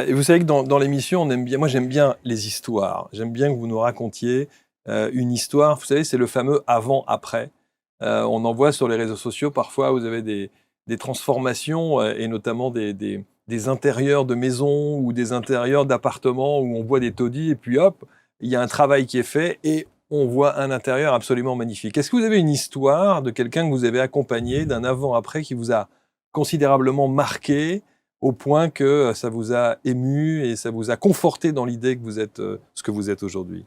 Et vous savez que dans l'émission, moi j'aime bien les histoires. J'aime bien que vous nous racontiez une histoire. Vous savez, c'est le fameux avant-après. On en voit sur les réseaux sociaux. Parfois, vous avez des transformations et notamment des intérieurs de maisons ou des intérieurs d'appartements où on voit des taudis et puis hop, il y a un travail qui est fait et on voit un intérieur absolument magnifique. Est-ce que vous avez une histoire de quelqu'un que vous avez accompagné, d'un avant-après qui vous a considérablement marqué au point que ça vous a ému et ça vous a conforté dans l'idée que vous êtes ce que vous êtes aujourd'hui?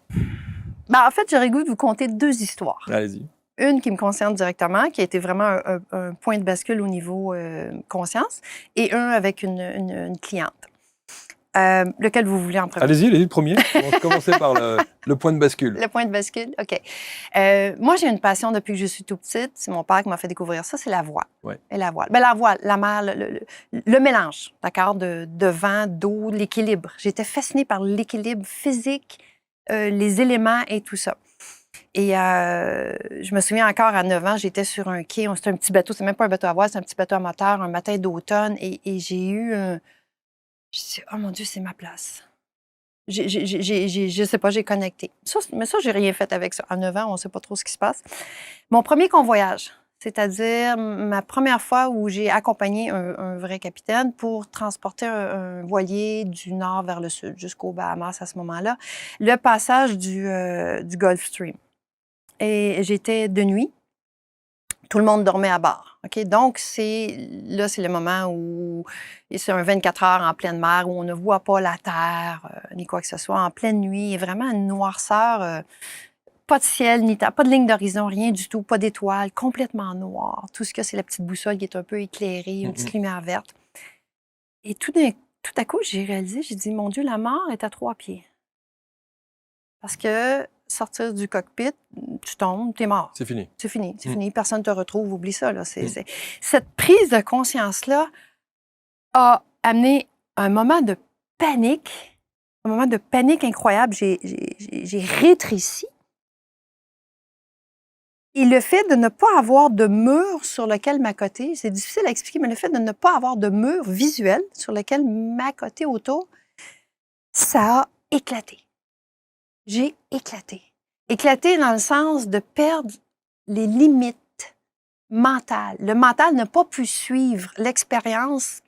En fait, j'aurais le goût de vous conter 2 histoires. Allez-y. Une qui me concerne directement, qui a été vraiment un point de bascule au niveau conscience, et un avec une cliente. Lequel vous voulez en premier? Allez-y, le premier. Commencez par le point de bascule. Le point de bascule, OK. Moi, j'ai une passion depuis que je suis tout petite. C'est mon père qui m'a fait découvrir ça, c'est la voile. Ouais. Et la voile. Ben, la voile, la mer, le mélange, d'accord, de vent, d'eau, l'équilibre. J'étais fascinée par l'équilibre physique, les éléments et tout ça. Et je me souviens encore, à 9 ans, j'étais sur un quai. C'était un petit bateau, c'est même pas un bateau à voile, c'est un petit bateau à moteur, un matin d'automne. Et j'ai eu je me suis dit, oh mon Dieu, c'est ma place. Je sais pas, j'ai connecté. Mais ça, j'ai rien fait avec ça. À 9 ans, on sait pas trop ce qui se passe. Mon premier convoyage, c'est-à-dire ma première fois où j'ai accompagné un vrai capitaine pour transporter un voilier du nord vers le sud, jusqu'aux Bahamas à ce moment-là, le passage du Gulf Stream. Et j'étais de nuit. Tout le monde dormait à bord. OK? Donc, c'est le moment où c'est un 24 heures en pleine mer, où on ne voit pas la terre, ni quoi que ce soit, en pleine nuit. Et vraiment une noirceur, pas de ciel, pas de ligne d'horizon, rien du tout, pas d'étoiles, complètement noir. Tout ce qu'il y a, c'est la petite boussole qui est un peu éclairée, une petite lumière verte. Et tout à coup, j'ai réalisé, j'ai dit, mon Dieu, la mort est à 3 pieds. Parce que sortir du cockpit, tu tombes, t'es mort. C'est fini. C'est fini, c'est fini. Personne ne te retrouve, oublie ça. Là. Cette prise de conscience-là a amené un moment de panique incroyable. J'ai rétréci. Et le fait de ne pas avoir de mur sur lequel m'accoter, c'est difficile à expliquer, mais le fait de ne pas avoir de mur visuel sur lequel m'accoter autour, ça a éclaté. J'ai éclaté. Éclaté dans le sens de perdre les limites mentales. Le mental n'a pas pu suivre l'expérience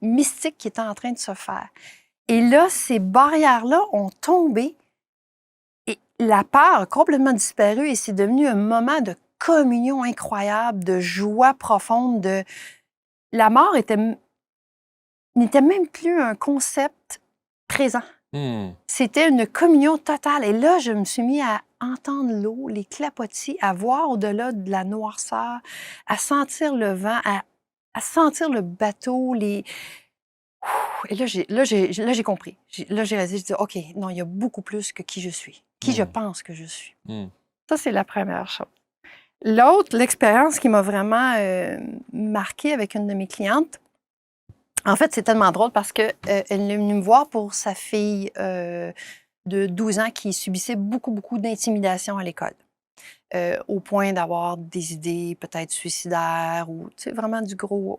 mystique qui était en train de se faire. Et là, ces barrières-là ont tombé et la peur a complètement disparu et c'est devenu un moment de communion incroyable, de joie profonde. La mort n'était même plus un concept présent. C'était une communion totale. Et là, je me suis mis à entendre l'eau, les clapotis, à voir au-delà de la noirceur, à sentir le vent, à sentir le bateau. Et là, j'ai compris. Là, j'ai réalisé, je dis, OK, non, il y a beaucoup plus que qui je suis, qui je pense que je suis. Ça, c'est la première chose. L'autre, l'expérience qui m'a vraiment marquée avec une de mes clientes, en fait, c'est tellement drôle parce qu'elle est venue me voir pour sa fille de 12 ans qui subissait beaucoup d'intimidation à l'école. Au point d'avoir des idées peut-être suicidaires ou vraiment du gros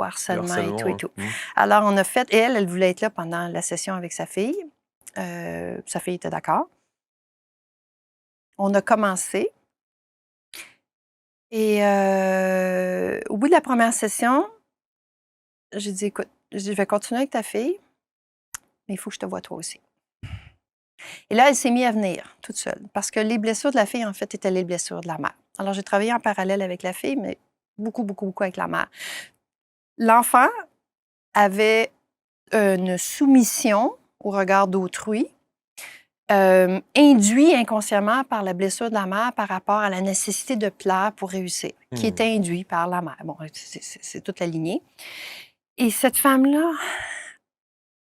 harcèlement et tout et tout. Alors, on a fait... Et elle voulait être là pendant la session avec sa fille. Sa fille était d'accord. On a commencé. Et au bout de la première session, j'ai dit, écoute, je vais continuer avec ta fille, mais il faut que je te voie toi aussi. Et là, elle s'est mise à venir toute seule, parce que les blessures de la fille, en fait, étaient les blessures de la mère. Alors, j'ai travaillé en parallèle avec la fille, mais beaucoup avec la mère. L'enfant avait une soumission au regard d'autrui, induit inconsciemment par la blessure de la mère par rapport à la nécessité de plaire pour réussir, qui était induit par la mère. Bon, c'est toute la lignée. Et cette femme-là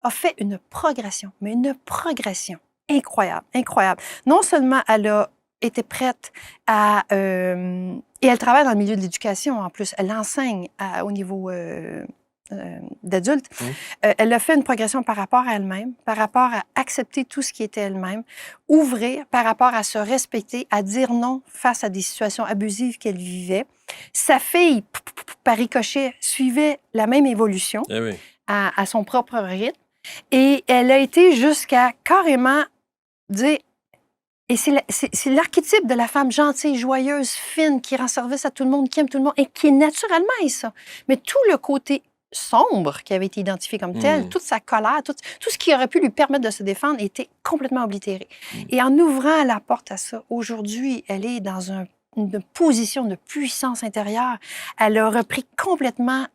a fait une progression, mais une progression incroyable. Non seulement elle a été prête à... et elle travaille dans le milieu de l'éducation en plus. Elle enseigne au niveau d'adulte. Elle a fait une progression par rapport à elle-même, par rapport à accepter tout ce qui était elle-même, ouvrir par rapport à se respecter, à dire non face à des situations abusives qu'elle vivait. Sa fille, par ricochet, suivait la même évolution à son propre rythme. Et elle a été jusqu'à carrément dire... Et c'est l'archétype de la femme gentille, joyeuse, fine, qui rend service à tout le monde, qui aime tout le monde et qui naturellement est ça. Mais tout le côté sombre qui avait été identifié comme tel, toute sa colère, tout ce qui aurait pu lui permettre de se défendre était complètement oblitéré. Et en ouvrant la porte à ça, aujourd'hui, elle est dans une position de puissance intérieure. Elle a repris complètement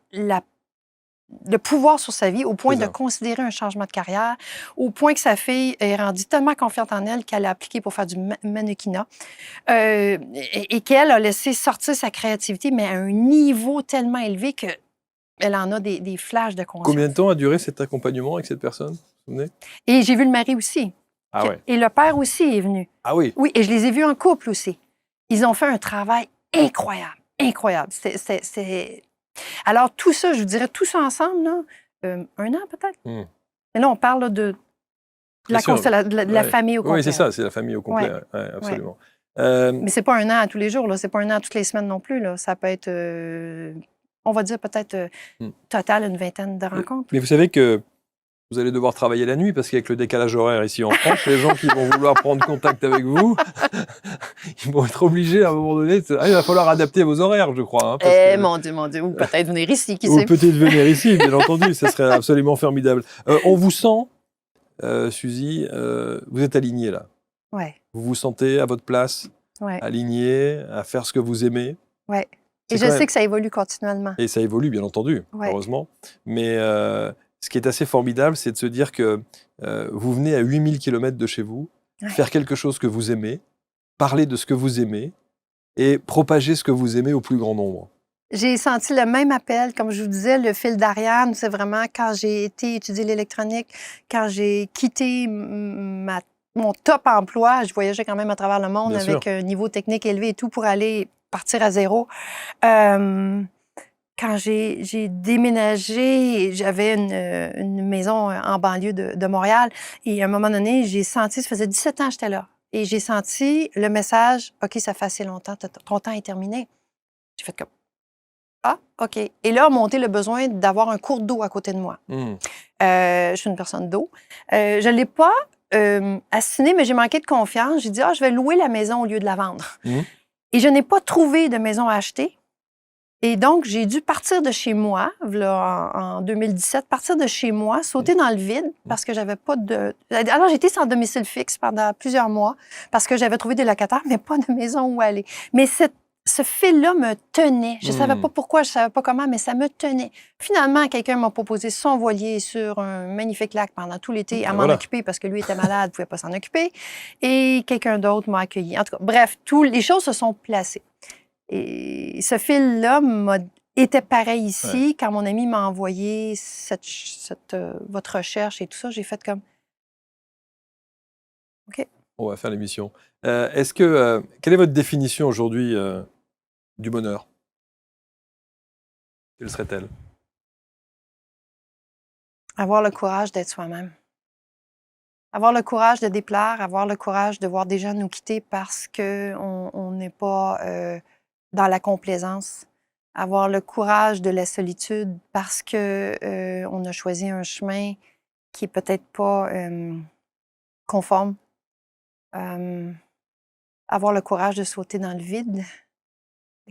le pouvoir sur sa vie, au point C'est de ça. considérer un changement de carrière, au point que sa fille est rendue tellement confiante en elle qu'elle a appliqué pour faire du mannequinat et qu'elle a laissé sortir sa créativité, mais à un niveau tellement élevé qu'elle en a des flashs de conscience. Combien de temps a duré cet accompagnement avec cette personne? Vous vous souvenez? Et j'ai vu le mari aussi. Ah ouais. Et le père aussi est venu. Ah oui. Oui, et je les ai vus en couple aussi. Ils ont fait un travail incroyable, incroyable. Alors, tout ça, je vous dirais, tout ça ensemble, là, 1 an peut-être. Mais là, on parle là, de la famille au complet. Oui, c'est ça, c'est la famille au complet. Ouais. Ouais, absolument. Mais c'est pas 1 an à tous les jours, là. C'est pas 1 an toutes les semaines non plus. Là. Ça peut être, on va dire peut-être total une 20aine de rencontres. Mais vous savez que vous allez devoir travailler la nuit parce qu'avec le décalage horaire ici en France, les gens qui vont vouloir prendre contact avec vous, ils vont être obligés à un moment donné. Il va falloir adapter vos horaires, je crois. Hein, mon Dieu. Ou peut-être venir ici, qui ou sait. peut-être venir ici, bien entendu. Ce serait absolument formidable. On vous sent, Suzy, vous êtes alignée là. Ouais. Vous vous sentez à votre place, alignée, à faire ce que vous aimez. Oui. Et je sais que ça évolue continuellement. Et ça évolue, bien entendu, heureusement. Mais ce qui est assez formidable, c'est de se dire que vous venez à 8000 km de chez vous, faire quelque chose que vous aimez, parler de ce que vous aimez et propager ce que vous aimez au plus grand nombre. J'ai senti le même appel, comme je vous disais, le fil d'Ariane, c'est vraiment quand j'ai été étudier l'électronique, quand j'ai quitté mon top emploi, je voyageais quand même à travers le monde avec un niveau technique élevé et tout pour aller partir à zéro. Quand j'ai déménagé, j'avais une maison en banlieue de Montréal et à un moment donné, j'ai senti, ça faisait 17 ans que j'étais là, et j'ai senti le message « OK, ça fait assez longtemps, ton temps est terminé ». J'ai fait comme « Ah, OK ». Et là a monté le besoin d'avoir un cours d'eau à côté de moi. Je suis une personne d'eau. Je ne l'ai pas assassiné, mais j'ai manqué de confiance. J'ai dit « Ah, je vais louer la maison au lieu de la vendre ». Et je n'ai pas trouvé de maison à acheter. Et donc, j'ai dû partir de chez moi, là, en 2017, partir de chez moi, sauter dans le vide parce que j'avais pas de... Alors, j'étais sans domicile fixe pendant plusieurs mois parce que j'avais trouvé des locataires, mais pas de maison où aller. Mais ce fil-là me tenait. Je savais pas pourquoi, je savais pas comment, mais ça me tenait. Finalement, quelqu'un m'a proposé son voilier sur un magnifique lac pendant tout l'été à m'en occuper parce que lui était malade, pouvait pas s'en occuper. Et quelqu'un d'autre m'a accueilli. En tout cas, bref, les choses se sont placées. Et ce fil-là était pareil ici. Quand mon ami m'a envoyé votre recherche et tout ça, j'ai fait comme... OK. On va faire l'émission. Quelle est votre définition aujourd'hui du bonheur? Quelle serait-elle? Avoir le courage d'être soi-même. Avoir le courage de déplaire, avoir le courage de voir des gens nous quitter parce qu'on n'est pas... dans la complaisance, avoir le courage de la solitude parce que on a choisi un chemin qui est peut-être pas conforme. Avoir le courage de sauter dans le vide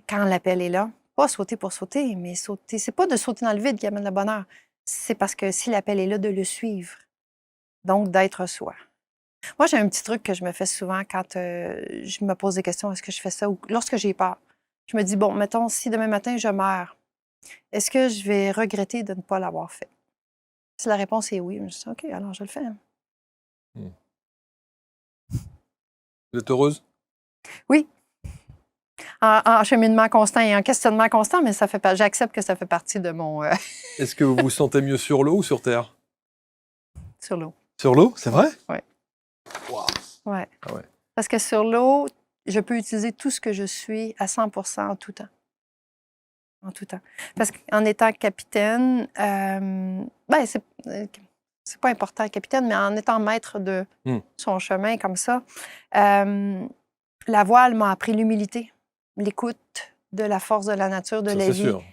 quand l'appel est là. Pas sauter pour sauter, mais sauter. C'est pas de sauter dans le vide qui amène le bonheur. C'est parce que si l'appel est là, de le suivre. Donc, d'être soi. Moi, j'ai un petit truc que je me fais souvent quand je me pose des questions. Est-ce que je fais ça? Ou lorsque j'ai peur. Je me dis, bon, mettons, si demain matin, je meurs, est-ce que je vais regretter de ne pas l'avoir fait? Si la réponse est oui, je me dis, OK, alors je le fais. Vous êtes heureuse? Oui. En cheminement constant et en questionnement constant, mais j'accepte que ça fait partie de mon... Est-ce que vous vous sentez mieux sur l'eau ou sur Terre? Sur l'eau. Sur l'eau, c'est vrai? Oui. Wow. Ouais. Ah ouais. Parce que sur l'eau, je peux utiliser tout ce que je suis à 100% en tout temps. En tout temps. Parce qu'en étant capitaine, c'est pas important, capitaine, mais en étant maître de son chemin comme ça, la voile m'a appris l'humilité, l'écoute de la force de la nature, de la vie. C'est sûr.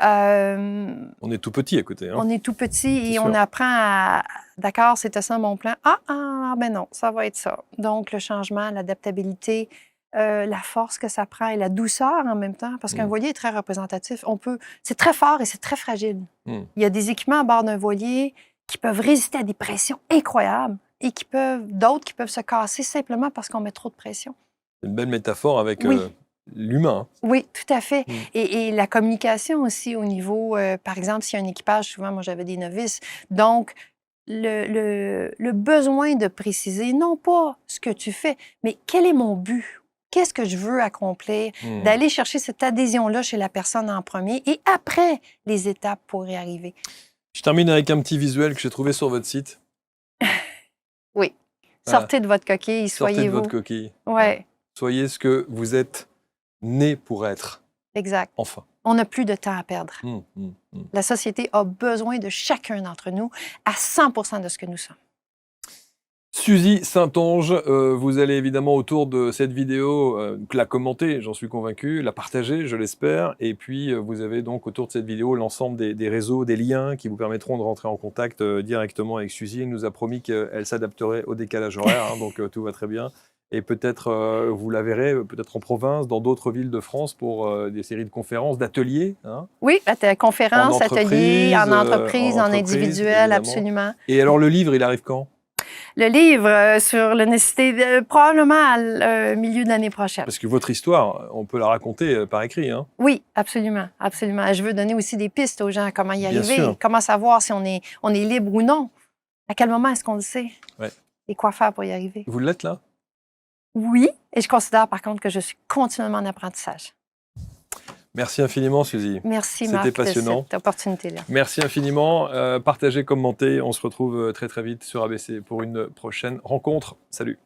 On est tout petit à côté. Hein? On est tout petit et on apprend à... D'accord, c'était ça mon plan. Ben non, ça va être ça. Donc, le changement, l'adaptabilité, la force que ça prend et la douceur en même temps, parce qu'un voilier est très représentatif. C'est très fort et c'est très fragile. Il y a des équipements à bord d'un voilier qui peuvent résister à des pressions incroyables et d'autres qui peuvent se casser simplement parce qu'on met trop de pression. C'est une belle métaphore avec l'humain. Oui, tout à fait. Mm. Et la communication aussi au niveau, par exemple, s'il y a un équipage, souvent, moi, j'avais des novices. Donc, le besoin de préciser, non pas ce que tu fais, mais quel est mon but? Qu'est-ce que je veux accomplir? D'aller chercher cette adhésion-là chez la personne en premier et après, les étapes pour y arriver. Je termine avec un petit visuel que j'ai trouvé sur votre site. Oui. Voilà. Sortez de votre coquille, Sortez soyez de votre vous. coquille. Ouais, Soyez ce que vous êtes né pour être. exact. Enfin. On n'a plus de temps à perdre. Mm. La société a besoin de chacun d'entre nous à 100% de ce que nous sommes. Suzy Saintonge, vous allez évidemment autour de cette vidéo la commenter, j'en suis convaincu, la partager, je l'espère. Et puis, vous avez donc autour de cette vidéo l'ensemble des réseaux, des liens qui vous permettront de rentrer en contact directement avec Suzy. Elle nous a promis qu'elle s'adapterait au décalage horaire, hein, donc tout va très bien. Et peut-être, vous la verrez, peut-être en province, dans d'autres villes de France, pour des séries de conférences, d'ateliers. Hein, Oui, conférences, ateliers, en entreprise, en individuel, évidemment. absolument. Et alors, le livre, il arrive quand? Le livre sur la nécessité, probablement au milieu de l'année prochaine. Parce que votre histoire, on peut la raconter par écrit. Hein. Oui, absolument, absolument. Je veux donner aussi des pistes aux gens à comment y Bien arriver, sûr. comment savoir si on est libre ou non. À quel moment est-ce qu'on le sait? Ouais. Et quoi faire pour y arriver? Vous l'êtes là? Oui, et je considère par contre que je suis continuellement en apprentissage. Merci infiniment, Suzy. Merci, C'était Marc, passionnant. de cette opportunité-là. Merci infiniment. Partagez, commentez. On se retrouve très très vite sur ABC pour une prochaine rencontre. Salut.